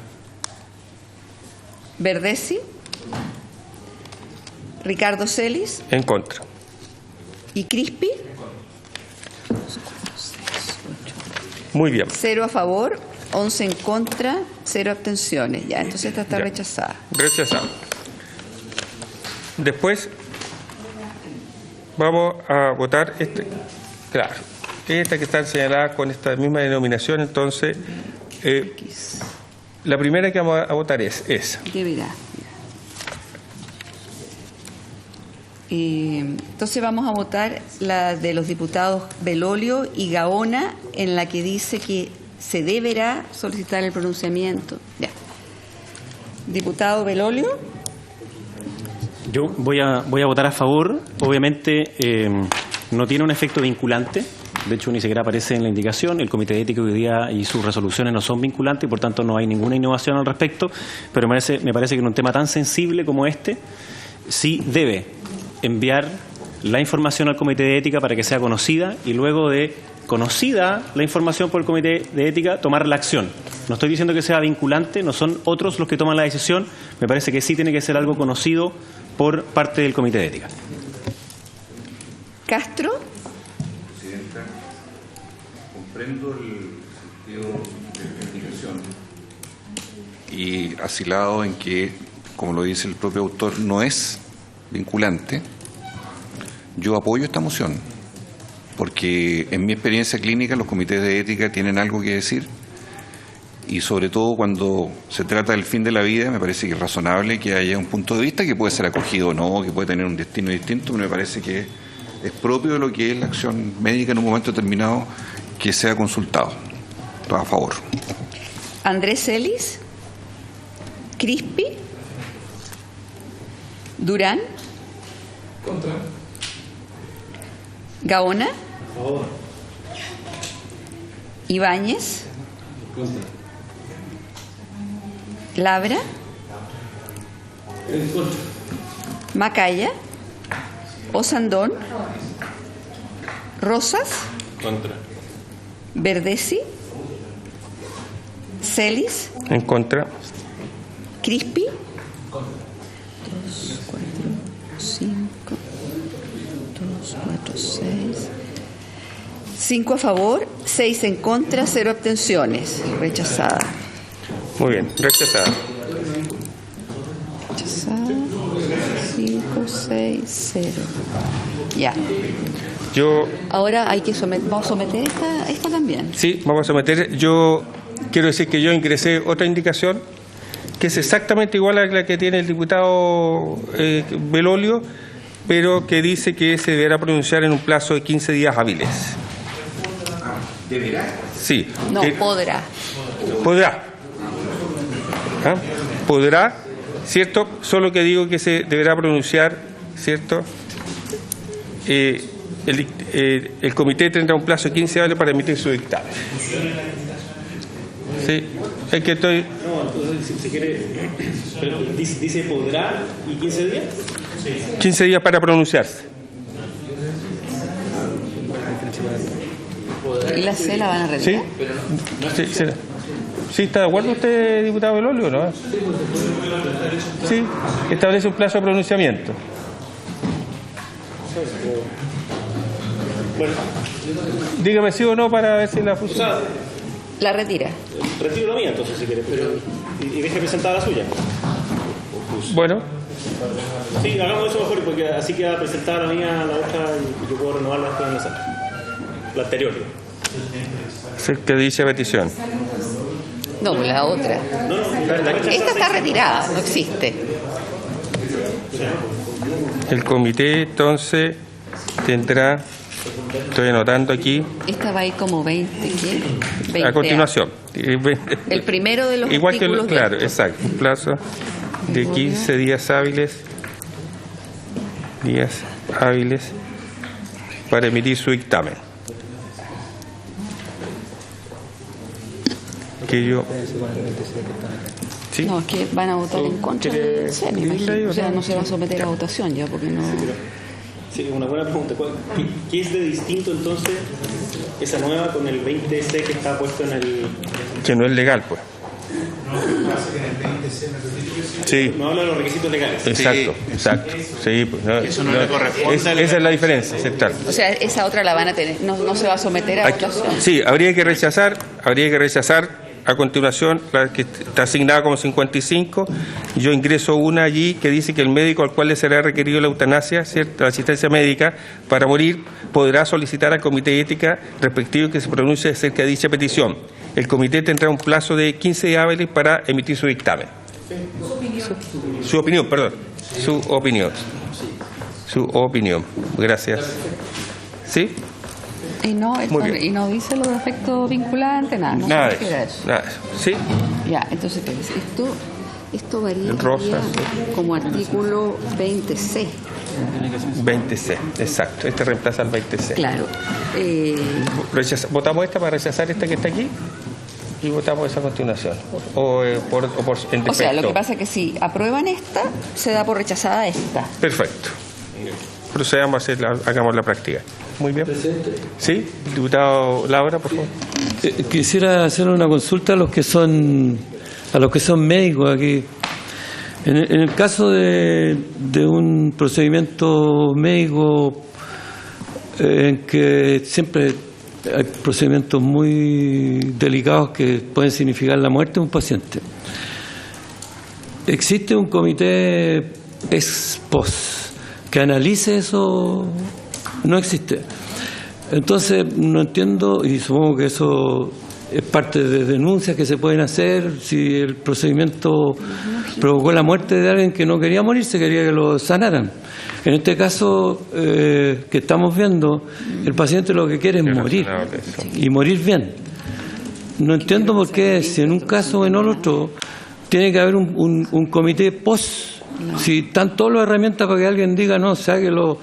Verdesi. Ricardo Celis. En contra. Y Crispi. Muy bien. 0 a favor, 11 en contra, 0 abstenciones. Ya, entonces esta está rechazada. Rechazada. Después vamos a votar claro, esta que está señalada con esta misma denominación. Entonces, la primera que vamos a votar es esa. Deberá. Entonces vamos a votar la de los diputados Belolio y Gaona, en la que dice que se deberá solicitar el pronunciamiento. Ya. Diputado Belolio. Yo voy a votar a favor. Obviamente no tiene un efecto vinculante, De hecho, ni siquiera aparece en la indicación. El Comité de Ética hoy día y sus resoluciones no son vinculantes y por tanto no hay ninguna innovación al respecto. Pero me parece que en un tema tan sensible como este, sí debe enviar la información al Comité de Ética para que sea conocida y luego de conocida la información por el Comité de Ética, tomar la acción. No estoy diciendo que sea vinculante, no son otros los que toman la decisión. Me parece que sí tiene que ser algo conocido por parte del Comité de Ética. Castro. Presidenta, comprendo el sentido de la indicación y asilado en que, como lo dice el propio autor, no es vinculante. Yo apoyo esta moción porque en mi experiencia clínica los comités de ética tienen algo que decir y sobre todo cuando se trata del fin de la vida me parece que es razonable que haya un punto de vista que puede ser acogido o no, que puede tener un destino distinto, pero me parece que es propio de lo que es la acción médica en un momento determinado que sea consultado. Todo a favor. Andrés Celis. Crispi. Durán. Contra. Gaona. A favor. Ibáñez. Contra. Labra. En contra. Macaya. Osandón. Rosas. Contra. Verdesi. Celis. En contra. Crispi. 2, 4, 5, 2, 4, 6. 5 a favor, 6 en contra, 0 abstenciones. Rechazada. Muy bien, rechazada. Rechazada. 5, 6, 0. Ya. Yo, Ahora hay que vamos a someter esta también. sí, vamos a someter. Yo quiero decir que yo ingresé otra indicación que es exactamente igual a la que tiene el diputado Belolio, pero que dice que se deberá pronunciar en un plazo de 15 días hábiles. ¿Deberá? Sí. No, podrá. Podrá. ¿Ah? Podrá, ¿cierto? Solo que digo que se deberá pronunciar, ¿cierto? El comité tendrá un plazo de 15 días para emitir su dictamen. Sí, es que estoy... No, entonces, si quiere, pero dice podrá y 15 días. 15 días para pronunciarse. ¿Y la C la van a ¿Sí? retirar? Sí, sí. ¿Sí está de acuerdo usted, diputado Belolio, no? Sí, establece un plazo de pronunciamiento. Bueno, dígame sí o no para ver si la fusión. La retira. Retiro la mía entonces si quiere, pero y deje presentada la suya. Bueno. Sí, hagamos eso mejor porque así queda presentada la mía, la otra y yo puedo renovarla después en la sala. La anterior. Sí, que dice petición. No, la otra. Esta está retirada, no existe. El comité entonces tendrá, estoy anotando aquí, Esta va a ir como 20, ¿qué? 20 a continuación. El primero de los igual que artículos de claro, esto. exacto, un plazo de 15 días hábiles para emitir su dictamen. Que yo ¿sí? No, es que van a votar en contra del CEN, me imagino. O sea, no se va a someter a votación ya, porque no... Sí, una buena pregunta. ¿Qué es de distinto entonces esa nueva con el 20C que está puesto en el... Que no es legal, pues. Sí. No habla de los requisitos legales. Exacto, exacto. Sí, pues, no, Eso no le corresponde. esa es la diferencia, aceptar. O sea, esa otra la van a tener, no se va a someter a votación. Sí, habría que rechazar a continuación la que está asignada como 55. Yo ingreso una allí que dice que el médico al cual le será requerido la eutanasia, ¿cierto?, la asistencia médica para morir, podrá solicitar al comité de ética respectivo que se pronuncie acerca de dicha petición. El comité tendrá un plazo de 15 días hábiles para emitir su dictamen. Su opinión, perdón. Su opinión. Gracias. ¿Sí? Y no, Muy bien. y no dice lo de efecto vinculante, nada. No Nada se de refiere a eso. Nada de eso. ¿Sí? Ya, entonces, ¿qué dice? Esto varía Rosa. como artículo 20C. 20C, exacto. Este reemplaza al 20C. Claro. Votamos esta para rechazar esta que está aquí y votamos esa a continuación. En O sea, lo defecto. que pasa es que si aprueban esta, se da por rechazada esta. Perfecto. Procedamos a hagamos la práctica. Muy bien. ¿Sí? Diputado Laura, por favor. Quisiera hacer una consulta a los que son médicos aquí. En el caso de un procedimiento médico en que siempre hay procedimientos muy delicados que pueden significar la muerte de un paciente, ¿existe un comité ex post que analice eso? No existe. Entonces, no entiendo, y supongo que eso es parte de denuncias que se pueden hacer si el procedimiento provocó la muerte de alguien que no quería morirse, quería que lo sanaran. En este caso que estamos viendo, el paciente lo que quiere es morir, y morir bien. No entiendo por qué, si en un caso o en el otro, tiene que haber un comité post, si están todas las herramientas para que alguien diga, no, sáquelo,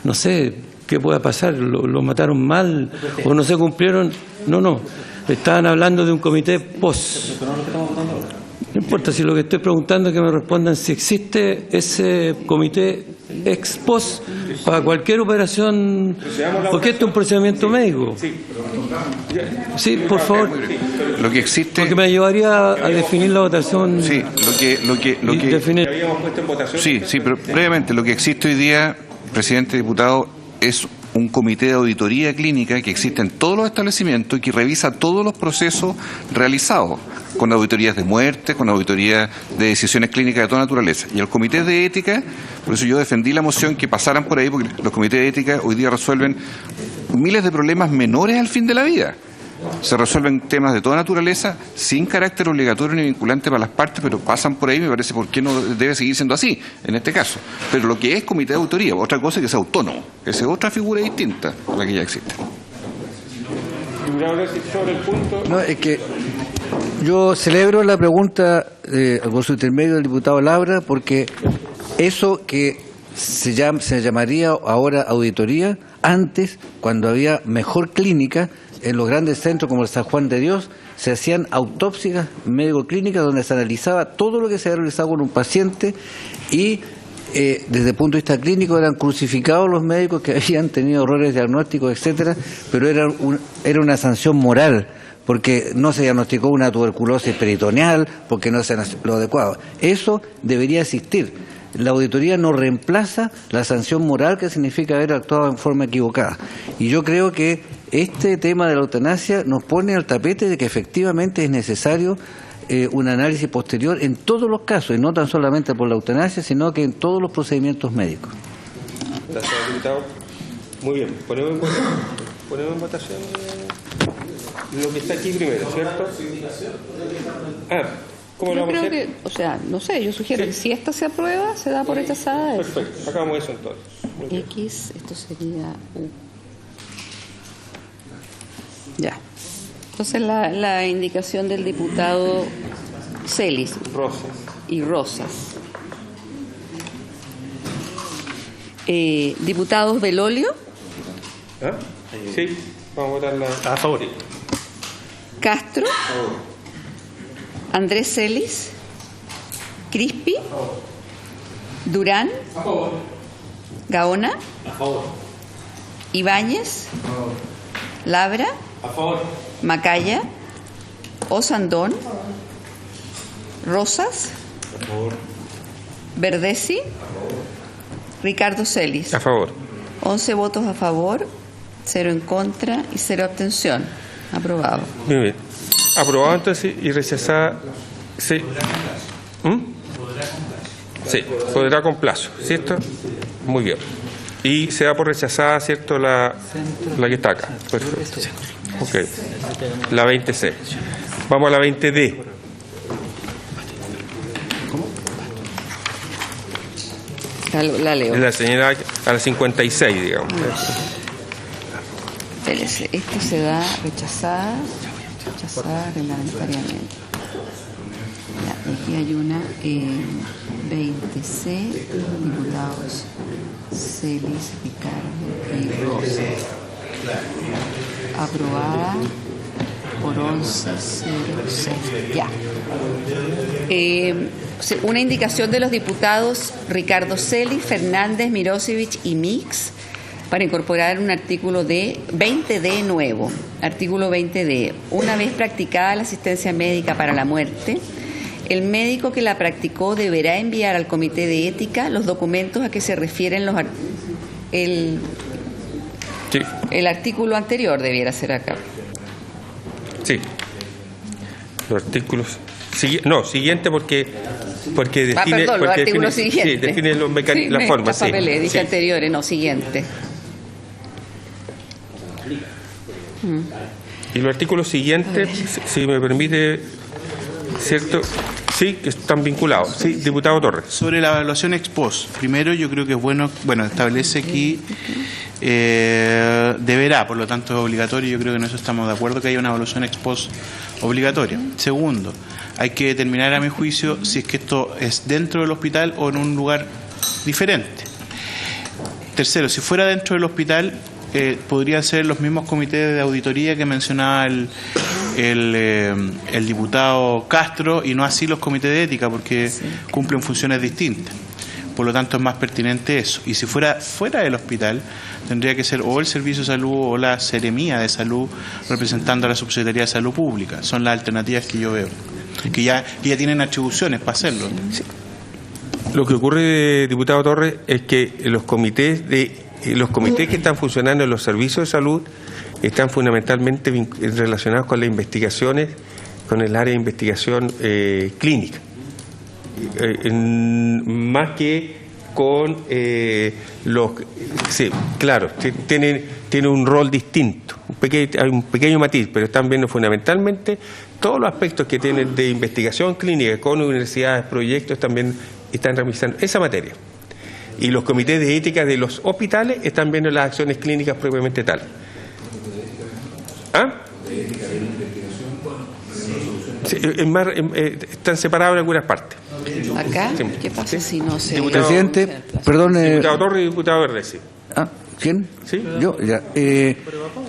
no sé, qué pueda pasar, lo mataron mal, o no se cumplieron. No. Estaban hablando de un comité post. No importa, si lo que estoy preguntando es que me respondan si existe ese comité ex post para cualquier operación, porque esto es un procedimiento médico. Sí, por favor. Lo que existe. Porque me ayudaría a definir la votación. Sí, lo que definir. Sí, pero brevemente, lo que existe hoy día, presidente, diputado, es un comité de auditoría clínica que existe en todos los establecimientos y que revisa todos los procesos realizados, con auditorías de muerte, con auditorías de decisiones clínicas de toda naturaleza. Y el comité de ética, por eso yo defendí la moción que pasaran por ahí, porque los comités de ética hoy día resuelven miles de problemas menores al fin de la vida. Se resuelven temas de toda naturaleza sin carácter obligatorio ni vinculante para las partes, pero pasan por ahí, me parece, ¿por qué no debe seguir siendo así en este caso? Pero lo que es comité de auditoría, otra cosa es que sea autónomo, esa es otra figura distinta a la que ya existe. No, es que yo celebro la pregunta por su intermedio del diputado Labra, porque eso que se llamaría ahora auditoría, antes, cuando había mejor clínica, en los grandes centros como el San Juan de Dios, se hacían autopsias médico-clínicas donde se analizaba todo lo que se había realizado con un paciente y desde el punto de vista clínico eran crucificados los médicos que habían tenido errores diagnósticos, etcétera, pero era una sanción moral, porque no se diagnosticó una tuberculosis peritoneal, porque no se hace lo adecuado. Eso debería existir. La auditoría no reemplaza la sanción moral que significa haber actuado en forma equivocada. Y yo creo que este tema de la eutanasia nos pone al tapete de que efectivamente es necesario un análisis posterior en todos los casos, y no tan solamente por la eutanasia, sino que en todos los procedimientos médicos. Gracias, diputado. Muy bien, ponemos en votación lo que está aquí primero, ¿cierto? ¿Cómo lo Yo vamos a creo hacer? que, o sea, no sé, yo sugiero que si esta se aprueba, se da por rechazada. Perfecto, hagamos eso entonces. X, esto sería U. Ya. Entonces la indicación del diputado Celis y Rosas. Diputados Belolio. Sí, vamos a votarla a favor. Castro. Andrés Celis. Crispi. Durán. A favor. Gaona. A favor. Ibáñez. Labra. A favor. Macaya. Osandón. Rosas. A favor. Verdesi. Ricardo Celis. A favor. 11 votos a favor, 0 en contra y 0 abstención. Aprobado. Muy bien. Aprobado entonces y rechazada. Sí. Sí, podrá con plazo, ¿cierto? Muy bien. Y se da por rechazada, ¿cierto? La que está acá. Perfecto. Ok. La 20C. Vamos a la 20D. La leo. Es la señora a la 56, digamos. Espérese, esto se da rechazada reglamentariamente. Ya, aquí hay una 20C, diputados Celis, Ricardo y Rosa. Aprobada por 11.06. Ya. Una indicación de los diputados Ricardo Celi, Fernández, Mirosevich y Mix para incorporar un artículo 20D nuevo. Artículo 20D. Una vez practicada la asistencia médica para la muerte, el médico que la practicó deberá enviar al Comité de Ética los documentos a que se refieren el artículo anterior debiera ser acá. Sí. Los artículos... siguiente porque define... los artículos siguientes. Sí, define los mecanismos, las formas. Sí, dije sí. anteriores, no, siguiente. Y los artículos siguientes, si me permite, ¿cierto? Sí, que están vinculados. Sí, diputado Torres. Sobre la evaluación ex post, primero yo creo que es bueno, establece aquí deberá, por lo tanto es obligatorio, yo creo que en eso estamos de acuerdo, que haya una evaluación ex post obligatoria. Segundo, hay que determinar a mi juicio si es que esto es dentro del hospital o en un lugar diferente. Tercero, si fuera dentro del hospital, podrían ser los mismos comités de auditoría que mencionaba el diputado Castro y no así los comités de ética porque cumplen funciones distintas. Por lo tanto es más pertinente eso. Y si fuera del hospital, tendría que ser o el Servicio de Salud o la Seremía de Salud representando a la Subsecretaría de Salud Pública. Son las alternativas que yo veo, que ya tienen atribuciones para hacerlo. Sí. Lo que ocurre, diputado Torres, es que los comités que están funcionando en los servicios de salud están fundamentalmente relacionados con las investigaciones, con el área de investigación clínica, más que con los... Sí, claro, tiene un rol distinto, hay un pequeño matiz, pero están viendo fundamentalmente todos los aspectos que tienen de investigación clínica con universidades, proyectos, también están revisando esa materia. Y los comités de ética de los hospitales están viendo las acciones clínicas propiamente tal. ¿Ah? Sí, están separados en algunas partes. ¿Acá? Sí. ¿Qué pasa si no se...? Presidente, perdón... Diputado Torres y diputado Verde, sí. ¿Quién? ¿Sí? Yo, ya.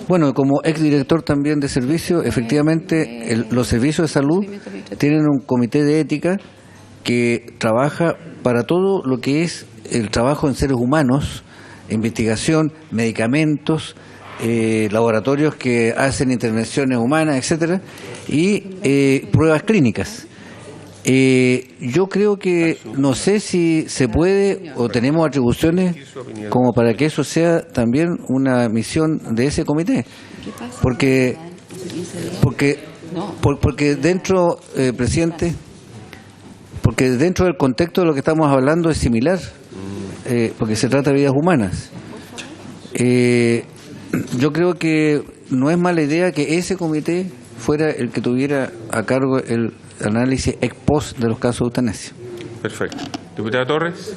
Bueno, como exdirector también de servicio, efectivamente los servicios de salud tienen un comité de ética que trabaja para todo lo que es el trabajo en seres humanos, investigación, medicamentos, laboratorios que hacen intervenciones humanas, etcétera, y pruebas clínicas. Yo creo que no sé si se puede o tenemos atribuciones como para que eso sea también una misión de ese comité, porque dentro, presidente, porque dentro del contexto de lo que estamos hablando es similar, porque se trata de vidas humanas. Yo creo que no es mala idea que ese comité fuera el que tuviera a cargo el análisis ex post de los casos de eutanasia. Perfecto. Diputado Torres.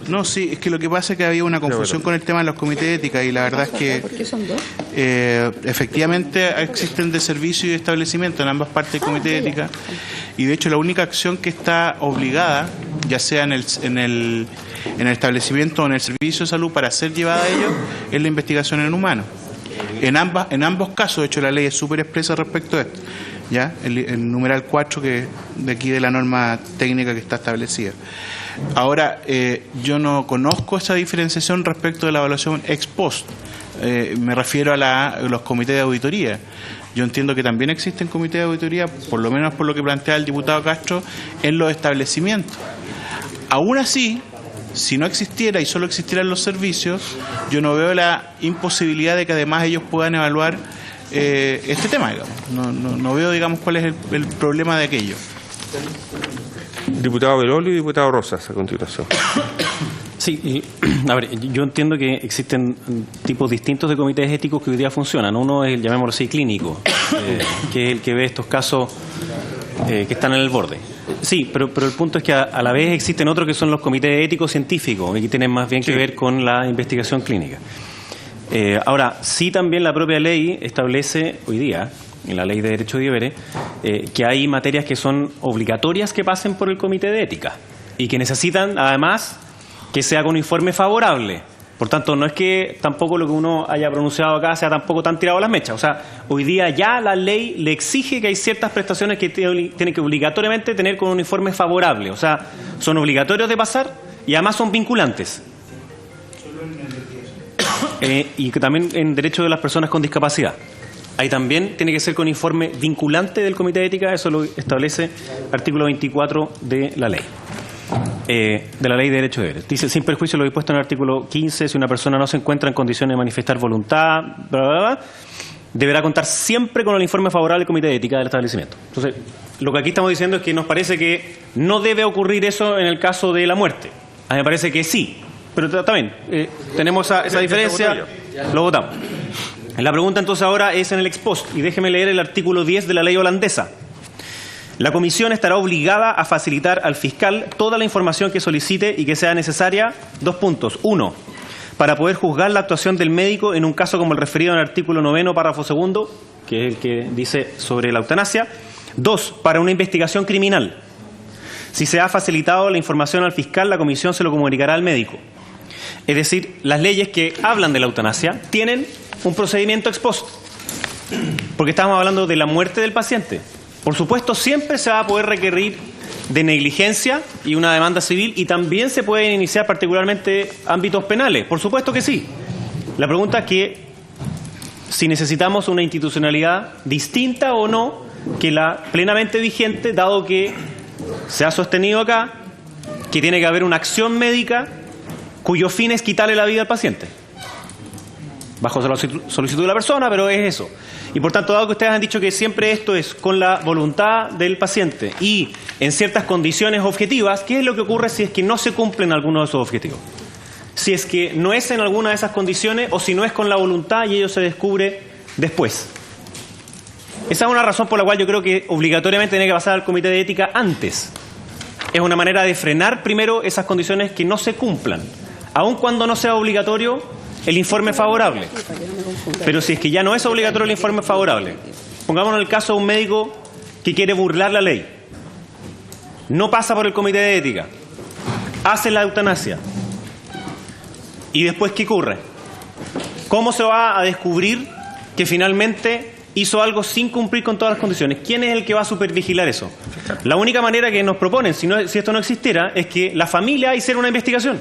No, sí, es que lo que pasa es que había una confusión con el tema de los comités de ética y la verdad es que ¿por qué son dos? Efectivamente existen de servicio y de establecimiento en ambas partes del comité de ética y de hecho la única acción que está obligada, ya sea en el establecimiento o en el servicio de salud para ser llevada a ellos, es la investigación en humanos. En ambos casos, de hecho la ley es súper expresa respecto a esto. ¿Ya? El numeral 4 que de aquí de la norma técnica que está establecida. Ahora, yo no conozco esa diferenciación respecto de la evaluación ex post. Me refiero a los comités de auditoría. Yo entiendo que también existen comités de auditoría, por lo menos por lo que plantea el diputado Castro, en los establecimientos. Aún así, si no existiera y solo existieran los servicios, yo no veo la imposibilidad de que además ellos puedan evaluar este tema, digamos. No veo, digamos, cuál es el problema de aquello. Diputado Belolio y diputado Rosas, a continuación. Sí, a ver, yo entiendo que existen tipos distintos de comités éticos que hoy día funcionan. Uno es el, llamémoslo así, clínico, que es el que ve estos casos que están en el borde. Sí, pero el punto es que a la vez existen otros que son los comités éticos científicos y que tienen más bien que ver con la investigación clínica. Ahora, sí también la propia ley establece hoy día, en la ley de derecho de deberes, que hay materias que son obligatorias que pasen por el comité de ética y que necesitan además que sea con informe favorable Por tanto, no es que tampoco lo que uno haya pronunciado acá sea tampoco tan tirado a las mechas. O sea, hoy día ya la ley le exige que hay ciertas prestaciones que tienen que obligatoriamente tener con un informe favorable. O sea, son obligatorios de pasar y además son vinculantes. Y que también en derechos de las personas con discapacidad. Ahí también tiene que ser con informe vinculante del Comité de Ética, eso lo establece el artículo 24 de la ley. De la Ley de Derechos y Deberes. Dice, sin perjuicio de lo dispuesto en el artículo 15, si una persona no se encuentra en condiciones de manifestar voluntad, bla, bla, bla, deberá contar siempre con el informe favorable del Comité de Ética del establecimiento. Entonces, lo que aquí estamos diciendo es que nos parece que no debe ocurrir eso en el caso de la muerte. A mí me parece que sí, pero también tenemos esa diferencia, lo votamos. La pregunta entonces ahora es en el ex post, y déjeme leer el artículo 10 de la ley holandesa. La comisión estará obligada a facilitar al fiscal toda la información que solicite y que sea necesaria. 2 puntos. 1. Para poder juzgar la actuación del médico en un caso como el referido en el artículo 9, párrafo 2, que es el que dice sobre la eutanasia. 2. Para una investigación criminal. Si se ha facilitado la información al fiscal, la comisión se lo comunicará al médico. Es decir, las leyes que hablan de la eutanasia tienen un procedimiento ex post. Porque estamos hablando de la muerte del paciente. Por supuesto, siempre se va a poder requerir de negligencia y una demanda civil, y también se pueden iniciar particularmente ámbitos penales. Por supuesto que sí. La pregunta es que si necesitamos una institucionalidad distinta o no que la plenamente vigente, dado que se ha sostenido acá que tiene que haber una acción médica cuyo fin es quitarle la vida al paciente. Bajo la solicitud de la persona, pero es eso. Y por tanto, dado que ustedes han dicho que siempre esto es con la voluntad del paciente y en ciertas condiciones objetivas, ¿qué es lo que ocurre si es que no se cumplen algunos de esos objetivos? Si es que no es en alguna de esas condiciones o si no es con la voluntad y ello se descubre después. Esa es una razón por la cual yo creo que obligatoriamente tiene que pasar al Comité de Ética antes. Es una manera de frenar primero esas condiciones que no se cumplan, aun cuando no sea obligatorio el informe favorable. Pero si es que ya no es obligatorio el informe favorable, pongámonos el caso de un médico que quiere burlar la ley, no pasa por el Comité de Ética, hace la eutanasia, y después ¿qué ocurre? ¿Cómo se va a descubrir que finalmente hizo algo sin cumplir con todas las condiciones? ¿Quién es el que va a supervigilar eso? La única manera que nos proponen, si esto no existiera, es que la familia hiciera una investigación.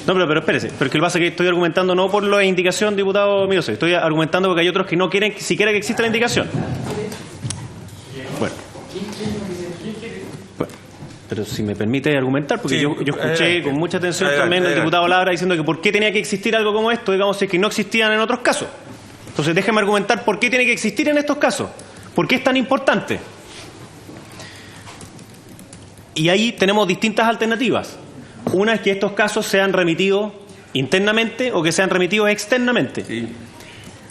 No, pero espérese, pero es que lo que pasa es que estoy argumentando no por la indicación, diputado Miguel, estoy argumentando porque hay otros que no quieren siquiera que exista la indicación. Bueno, pero si me permite argumentar, porque sí, yo escuché con mucha atención también al diputado Labra diciendo que por qué tenía que existir algo como esto, digamos, si es que no existían en otros casos. Entonces déjeme argumentar por qué tiene que existir en estos casos. ¿Por qué es tan importante? Y ahí tenemos distintas alternativas. Una es que estos casos sean remitidos internamente o que sean remitidos externamente. Sí.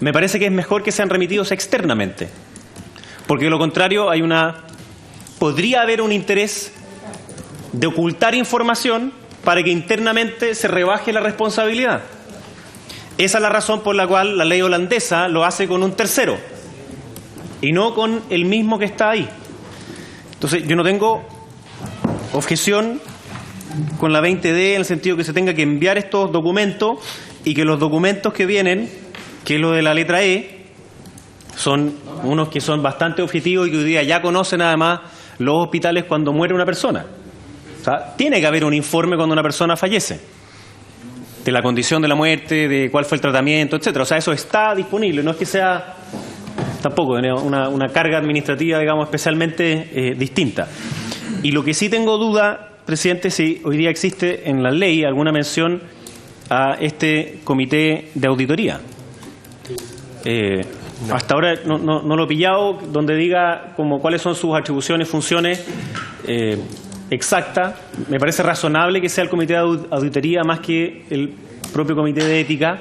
Me parece que es mejor que sean remitidos externamente. Porque de lo contrario podría haber un interés de ocultar información para que internamente se rebaje la responsabilidad. Esa es la razón por la cual la ley holandesa lo hace con un tercero y no con el mismo que está ahí. Entonces, yo no tengo objeción con la 20D en el sentido que se tenga que enviar estos documentos y que los documentos que vienen, que es lo de la letra E, son unos que son bastante objetivos y que hoy día ya conocen además los hospitales cuando muere una persona. O sea, tiene que haber un informe cuando una persona fallece, de la condición de la muerte, de cuál fue el tratamiento, etcétera. O sea, eso está disponible, no es que sea tampoco una carga administrativa, digamos, especialmente distinta. Y lo que sí tengo duda, presidente, si hoy día existe en la ley alguna mención a este comité de auditoría. Hasta ahora no lo he pillado, donde diga como cuáles son sus atribuciones, funciones exacta. Me parece razonable que sea el comité de auditoría más que el propio comité de ética,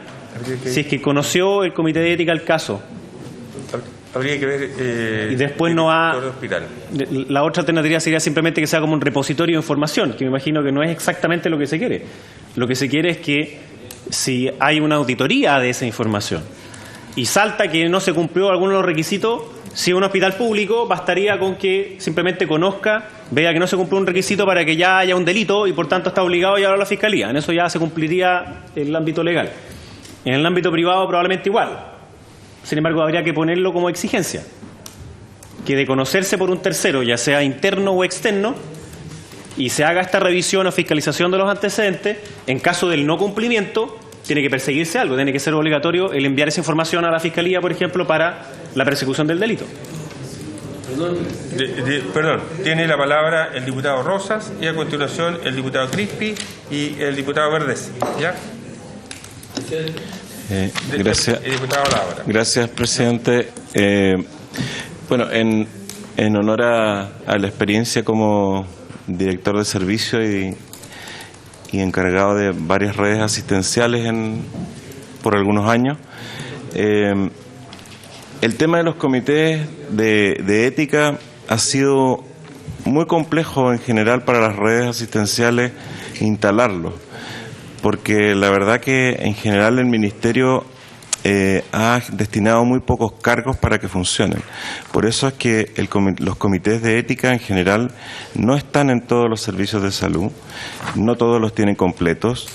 si es que conoció el comité de ética el caso. Habría que ver y después no ha hospital. La otra alternativa sería simplemente que sea como un repositorio de información, que me imagino que no es exactamente lo que se quiere. Lo que se quiere es que si hay una auditoría de esa información y salta que no se cumplió alguno de los requisitos, Si es un hospital público, bastaría con que simplemente conozca, vea que no se cumple un requisito para que ya haya un delito y por tanto está obligado a llevarlo a la Fiscalía. En eso ya se cumpliría el ámbito legal. En el ámbito privado probablemente igual. Sin embargo, habría que ponerlo como exigencia, que de conocerse por un tercero, ya sea interno o externo, y se haga esta revisión o fiscalización de los antecedentes, en caso del no cumplimiento, tiene que perseguirse algo, tiene que ser obligatorio el enviar esa información a la Fiscalía, por ejemplo, para la persecución del delito. Perdón, tiene la palabra el diputado Rosas y a continuación el diputado Crispi y el diputado Verdes. ¿Ya? Gracias, presidente. Bueno, en honor a la experiencia como director de servicio y encargado de varias redes asistenciales por algunos años, el tema de los comités de ética ha sido muy complejo en general para las redes asistenciales instalarlo, porque la verdad que en general el Ministerio ha destinado muy pocos cargos para que funcionen. Por eso es que los comités de ética en general no están en todos los servicios de salud, no todos los tienen completos,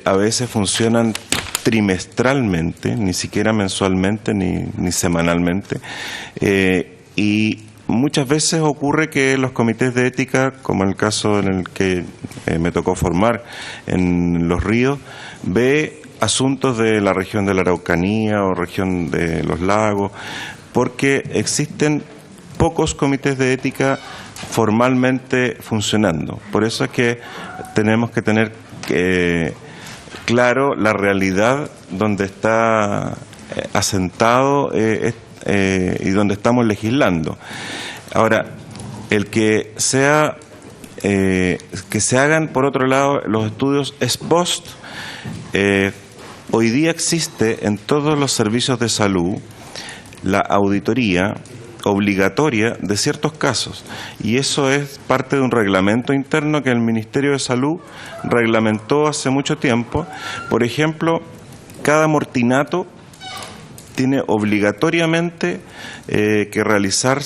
a veces funcionan trimestralmente, ni siquiera mensualmente ni semanalmente, y muchas veces ocurre que los comités de ética, como el caso en el que me tocó formar en Los Ríos, ve asuntos de la región de la Araucanía o región de los lagos, porque existen pocos comités de ética formalmente funcionando. Por eso es que tenemos que tener claro la realidad donde está asentado y donde estamos legislando. Ahora, el que se hagan, por otro lado, los estudios ex post, hoy día existe en todos los servicios de salud la auditoría obligatoria de ciertos casos, y eso es parte de un reglamento interno que el Ministerio de Salud reglamentó hace mucho tiempo. Por ejemplo, cada mortinato tiene obligatoriamente que realizar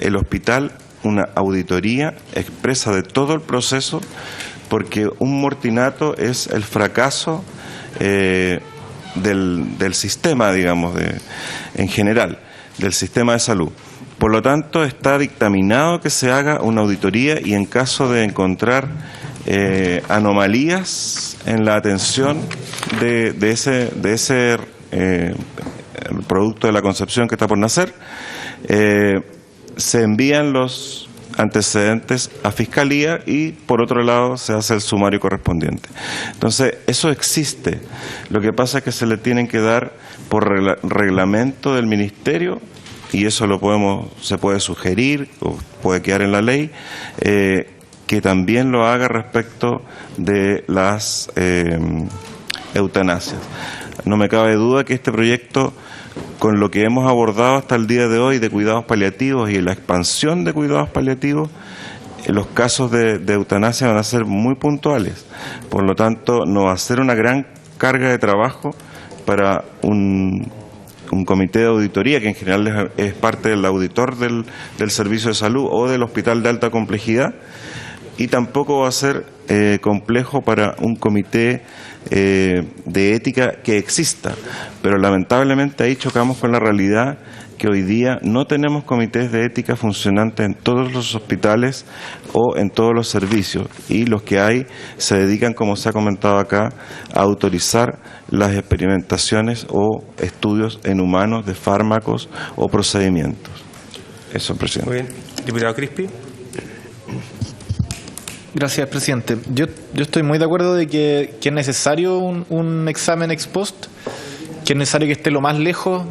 el hospital una auditoría expresa de todo el proceso, porque un mortinato es el fracaso del sistema, digamos, en general, del sistema de salud. Por lo tanto, está dictaminado que se haga una auditoría y en caso de encontrar anomalías en la atención de ese producto de la concepción que está por nacer, se envían los antecedentes a Fiscalía y por otro lado se hace el sumario correspondiente. Entonces, eso existe. Lo que pasa es que se le tienen que dar por reglamento del Ministerio, y eso se puede sugerir o puede quedar en la ley, que también lo haga respecto de las eutanasias. No me cabe duda que este proyecto, con lo que hemos abordado hasta el día de hoy de cuidados paliativos y la expansión de cuidados paliativos, los casos de eutanasia van a ser muy puntuales. Por lo tanto, no va a ser una gran carga de trabajo para un comité de auditoría, que en general es parte del auditor del servicio de salud o del hospital de alta complejidad, y tampoco va a ser complejo para un comité de ética que exista. Pero lamentablemente ahí chocamos con la realidad que hoy día no tenemos comités de ética funcionantes en todos los hospitales o en todos los servicios, y los que hay se dedican, como se ha comentado acá, a autorizar las experimentaciones o estudios en humanos de fármacos o procedimientos. Eso, presidente. Muy bien. Diputado Crispi. Gracias, presidente. Yo estoy muy de acuerdo de que es necesario un examen ex post, que es necesario que esté lo más lejos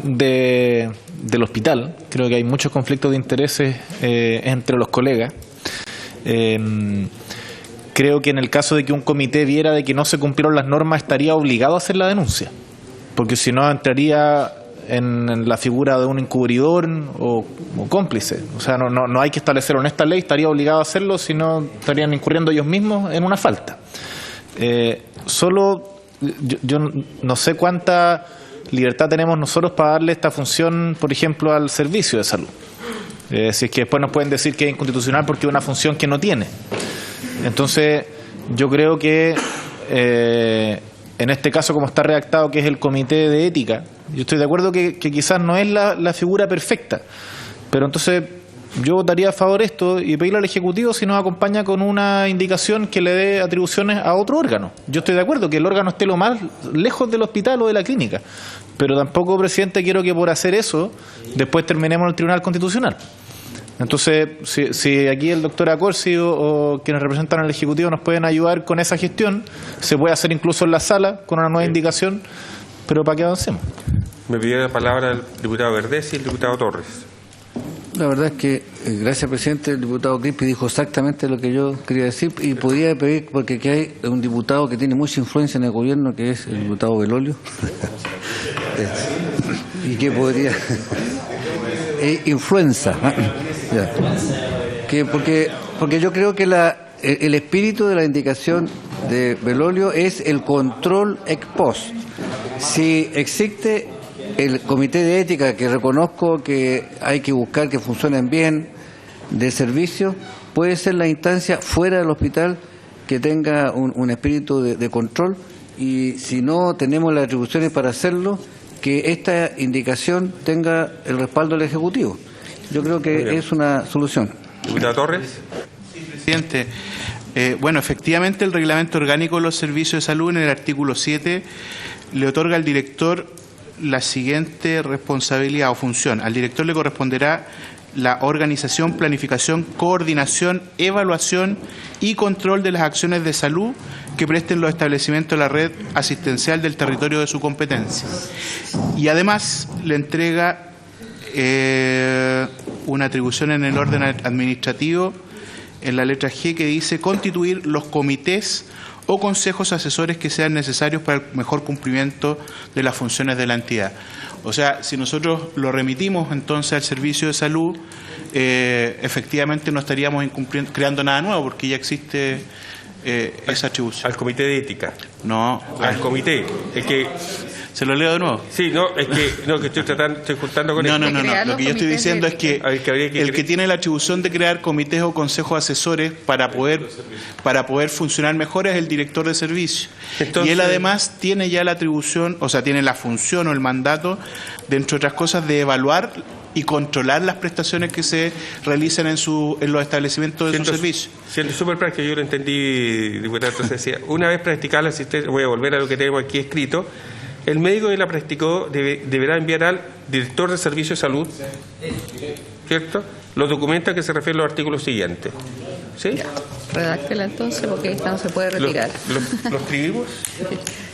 del hospital. Creo que hay muchos conflictos de intereses entre los colegas. Creo que en el caso de que un comité viera de que no se cumplieron las normas, estaría obligado a hacer la denuncia, porque si no entraría en la figura de un encubridor o cómplice. O sea, no hay que establecerlo en esta ley, estaría obligado a hacerlo, si no estarían incurriendo ellos mismos en una falta. Yo no sé cuánta libertad tenemos nosotros para darle esta función, por ejemplo, al servicio de salud. Si es que después nos pueden decir que es inconstitucional porque es una función que no tiene. Entonces, yo creo que en este caso, como está redactado, que es el Comité de Ética, yo estoy de acuerdo que quizás no es la figura perfecta, pero entonces yo votaría a favor de esto y pedirle al Ejecutivo si nos acompaña con una indicación que le dé atribuciones a otro órgano. Yo estoy de acuerdo que el órgano esté lo más lejos del hospital o de la clínica, pero tampoco, presidente, quiero que por hacer eso después terminemos en el Tribunal Constitucional. Entonces, si aquí el doctor Accorsi o quienes representan al Ejecutivo nos pueden ayudar con esa gestión, se puede hacer incluso en la sala con una nueva indicación, pero para que avancemos. Me pidió la palabra el diputado Verdés y el diputado Torres. La verdad es que, gracias, presidente, el diputado Crispi dijo exactamente lo que yo quería decir y podría pedir, porque aquí hay un diputado que tiene mucha influencia en el gobierno, que es el diputado Belolio, y que podría... influenza, porque yo creo que el espíritu de la indicación de Belolio es el control ex post. Si existe el comité de ética, que reconozco que hay que buscar que funcionen bien, de servicio, puede ser la instancia fuera del hospital que tenga un espíritu de control, y si no tenemos las atribuciones para hacerlo, que esta indicación tenga el respaldo del Ejecutivo. Yo creo que es una solución. Diputado Torres. Sí, presidente. Bueno, efectivamente el Reglamento Orgánico de los Servicios de Salud, en el artículo 7, le otorga al director la siguiente responsabilidad o función. Al director le corresponderá la organización, planificación, coordinación, evaluación y control de las acciones de salud que presten los establecimientos de la red asistencial del territorio de su competencia. Y además le entrega una atribución en el orden administrativo, en la letra G, que dice constituir los comités o consejos asesores que sean necesarios para el mejor cumplimiento de las funciones de la entidad. O sea, si nosotros lo remitimos entonces al servicio de salud, efectivamente no estaríamos creando nada nuevo, porque ya existe esa atribución. Al comité de ética. No, al comité. Es que ¿se lo leo de nuevo? Sí, que estoy juntando con No. esto. Lo que yo estoy diciendo es que el que tiene la atribución de crear comités o consejos asesores para poder funcionar mejor es el director de servicio. Entonces, y él además tiene ya la atribución, o sea, tiene la función o el mandato, de, entre otras cosas, de evaluar y controlar las prestaciones que se realizan en los establecimientos de su servicio. Siendo súper práctico, yo lo entendí, diputado. Entonces decía, una vez practicada la asistencia, voy a volver a lo que tenemos aquí escrito, el médico que la practicó deberá enviar al director de servicio de salud, ¿cierto?, los documentos que se refieren a los artículos siguientes. ¿Sí? Ya, redáctela entonces, porque esta no se puede retirar. ¿Lo escribimos?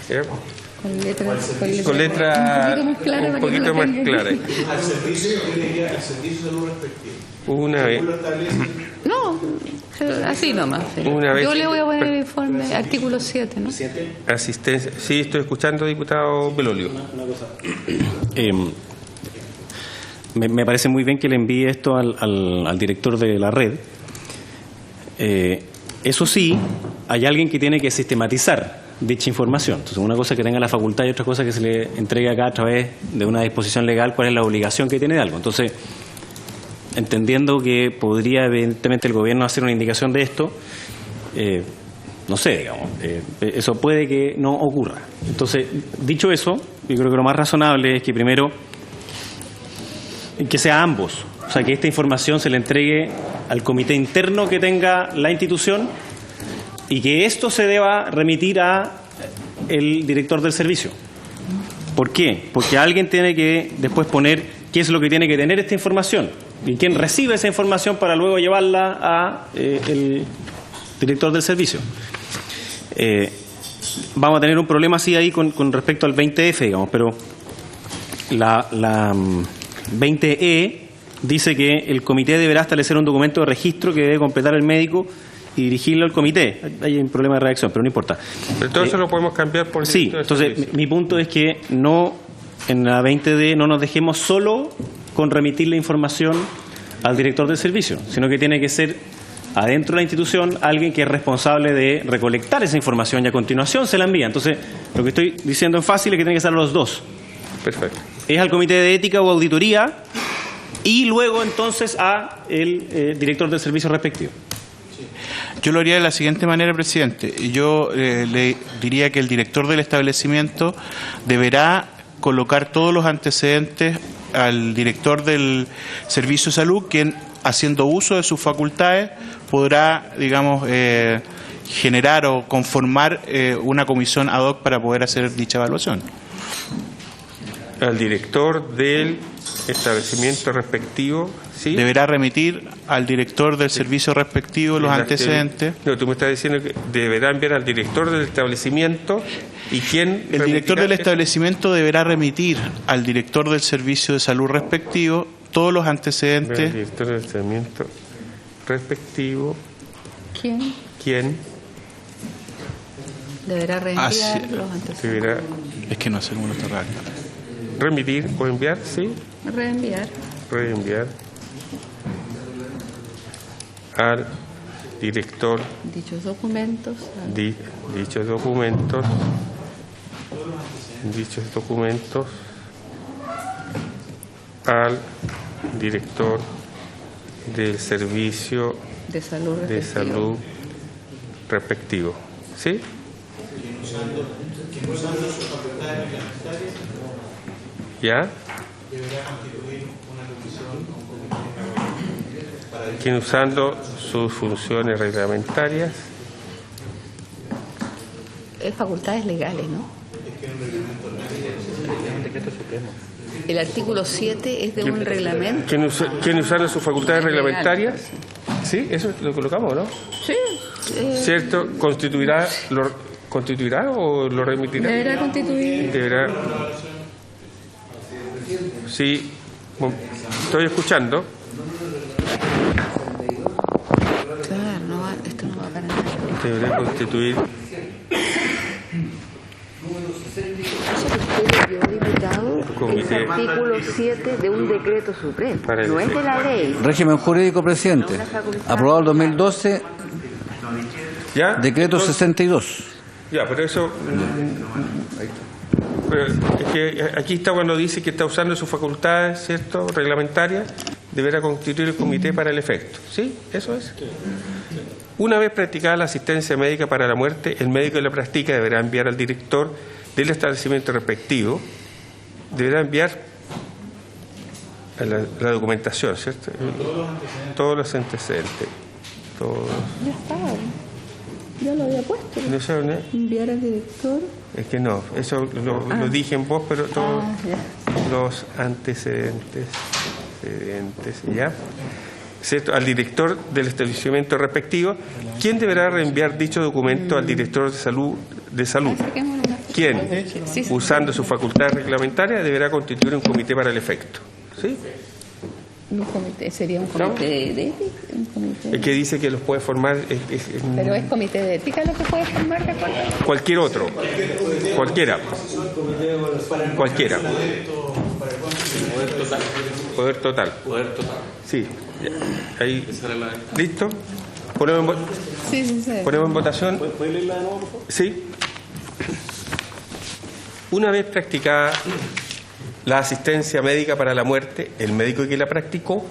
¿Ya? Con letra un poquito más clara. Al servicio de salud respectivo. Una vez. No, así nomás. Yo le voy a poner el informe, artículo 7, ¿no? Asistencia. Sí, estoy escuchando, diputado Belolio. Me parece muy bien que le envíe esto al director de la red. Eso sí, hay alguien que tiene que sistematizar dicha información. Entonces, una cosa es que tenga la facultad y otra cosa es que se le entregue acá a través de una disposición legal cuál es la obligación que tiene de algo. Entonces, entendiendo que podría evidentemente el gobierno hacer una indicación de esto, no sé, digamos, eso puede que no ocurra. Entonces, dicho eso, yo creo que lo más razonable es que primero que sea ambos, o sea, que esta información se le entregue al comité interno que tenga la institución y que esto se deba remitir a el director del servicio. ¿Por qué? Porque alguien tiene que después poner qué es lo que tiene que tener esta información y quién recibe esa información para luego llevarla a el director del servicio. Vamos a tener un problema así ahí con respecto al 20F, digamos, pero la 20E dice que el comité deberá establecer un documento de registro que debe completar el médico y dirigirlo al comité. Hay un problema de redacción, pero no importa. Pero todo eso lo podemos cambiar por... Sí, entonces mi punto es que no, en la 20D no nos dejemos solo con remitir la información al director del servicio, sino que tiene que ser adentro de la institución alguien que es responsable de recolectar esa información y a continuación se la envía. Entonces, lo que estoy diciendo en fácil es que tiene que ser los dos. Perfecto. Es al Comité de Ética o Auditoría y luego entonces a el director del servicio respectivo. Yo lo haría de la siguiente manera, presidente. Yo le diría que el director del establecimiento deberá colocar todos los antecedentes al director del Servicio de Salud, quien, haciendo uso de sus facultades, podrá, digamos, generar o conformar una comisión ad hoc para poder hacer dicha evaluación. Al director del establecimiento respectivo, ¿sí? Deberá remitir al director del servicio respectivo los antecedentes. No, tú me estás diciendo que deberá enviar al director del establecimiento y quién. El director del establecimiento deberá remitir al director del servicio de salud respectivo todos los antecedentes. El director del establecimiento respectivo. ¿Quién? Deberá reenviar los antecedentes. Es que no sé cómo lo está redactando. Remitir o enviar, sí. Reenviar al director dichos documentos al director del servicio de salud respectivo. ¿Sí? ¿Ya? Quien usando sus funciones reglamentarias. Facultades legales, ¿no? El artículo 7 es de un reglamento. ¿Quién usando sus facultades reglamentarias? ¿Sí? ¿Eso lo colocamos, no? Sí. ¿Cierto? ¿Constituirá o lo remitirá? Deberá constituir. Sí, estoy escuchando. Claro, esto no va para nada. Deberá constituir. El artículo 7 de un decreto supremo, no es de la ley. Régimen jurídico, presidente. Aprobado el 2012, ¿Ya? decreto 62. Ya, pero eso. Pero es que aquí está cuando dice que está usando sus facultades, ¿cierto?, reglamentarias, deberá constituir el comité para el efecto. ¿Sí? ¿Eso es? Una vez practicada la asistencia médica para la muerte, el médico que la practica deberá enviar al director del establecimiento respectivo, deberá enviar la documentación, ¿cierto? Todos los antecedentes. Todos. Ya estaba. Ya lo había puesto. ¿No saben, enviar al director? Es que no, eso lo dije en voz, pero todos los antecedentes, ¿ya? ¿Cierto? Al director del establecimiento respectivo, ¿quién deberá reenviar dicho documento al director de salud? ¿Quién, usando su facultad reglamentaria, deberá constituir un comité para el efecto? ¿Sí? Un comité, sería un comité de ética. Es que dice que los puede formar. Pero es comité de ética lo que puede formar, ¿recuerda? Cualquier otro. Cualquiera. Poder total. Sí. Ahí. ¿Listo? ¿Ponemos en votación? ¿Puede leerla de nuevo, por favor? Sí. Una vez practicada la asistencia médica para la muerte, el médico que la practicó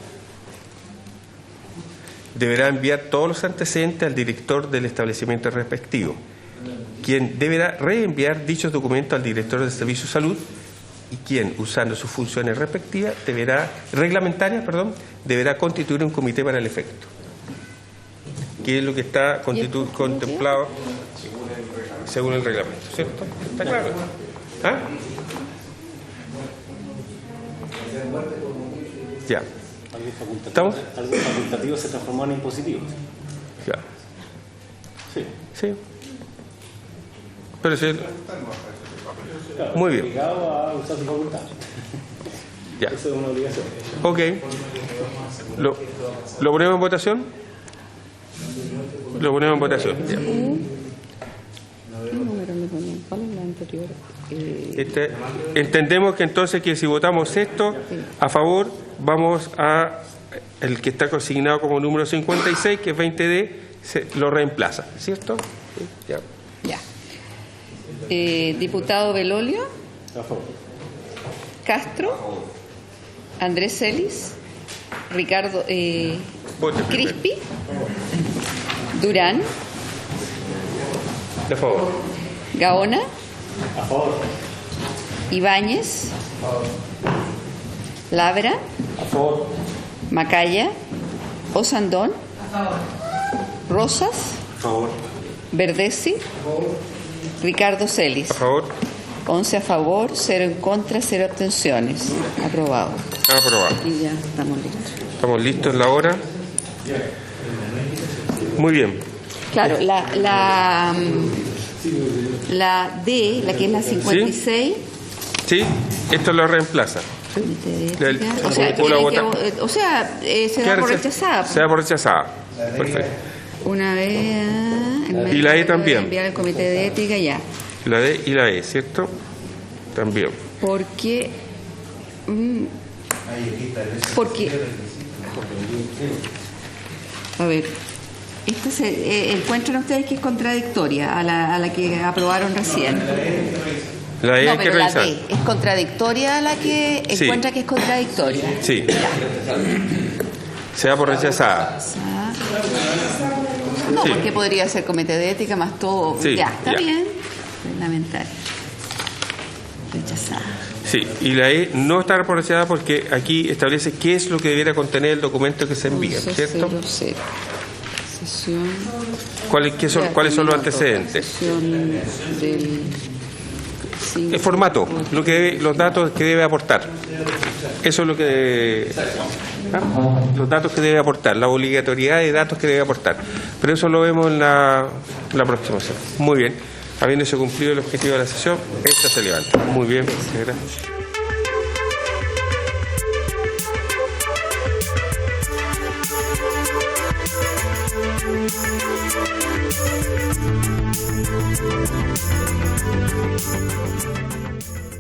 deberá enviar todos los antecedentes al director del establecimiento respectivo, quien deberá reenviar dichos documentos al director del servicio de salud y quien, usando sus funciones respectivas, reglamentarias, deberá constituir un comité para el efecto, que es lo que está contemplado según el reglamento, ¿cierto? ¿Está claro? ¿Ah? Ya. ¿Estamos? Algo facultativo se transformó en impositivo. Ya. Sí. Sí. Pero sí. Muy bien. Obligado a usar su facultad. Ya. Eso es una obligación. Ok. ¿Lo ponemos en votación? Lo ponemos en votación. Ya. ¿Qué número le ponen? ¿Cuál es la anterior? Entendemos que entonces que si votamos esto a favor, vamos a el que está consignado como número 56, que es 20D, lo reemplaza, ¿cierto? Ya. Ya. Diputado Belolio. A favor. Castro, Andrés Celis, Ricardo Crispi, Durán, De favor. Gaona, A favor. Ibáñez, Labra, A favor. Macaya, Osandón, Rosas, A favor. Verdesi, Ricardo Celis. A favor. 11 a favor, 0 en contra, 0 abstenciones. Aprobado. Aprobado. Y ya estamos listos. Estamos listos en la hora. Muy bien. Claro, la D, la que es la 56. Sí, esto lo reemplaza. O sea, se da por rechazada. Se da por rechazada. Perfecto. Una vez. Y la E también. Enviar al comité de ética, ya. La D y la E, ¿cierto? También. Porque. Porque. A ver. Esta encuentran ustedes que es contradictoria a la que aprobaron recién. La E No, hay que pero la revisar. D es contradictoria a la que Sí. encuentra que es contradictoria. Sí. Se da por rechazada. No, Sí. porque podría ser comité de ética más todo. Sí, ya, está ya. bien. Reglamentario. Rechazada. Sí, y la E no está por rechazada porque aquí establece qué es lo que debiera contener el documento que se envía, ¿cierto? 11.00. Sesión. ¿Cuáles son los antecedentes? Sesión del El formato, los datos que debe aportar. Eso es lo que los datos que debe aportar, la obligatoriedad de datos que debe aportar. Pero eso lo vemos en la próxima sesión. Muy bien. Habiéndose cumplido el objetivo de la sesión, esta se levanta. Muy bien, muchas gracias.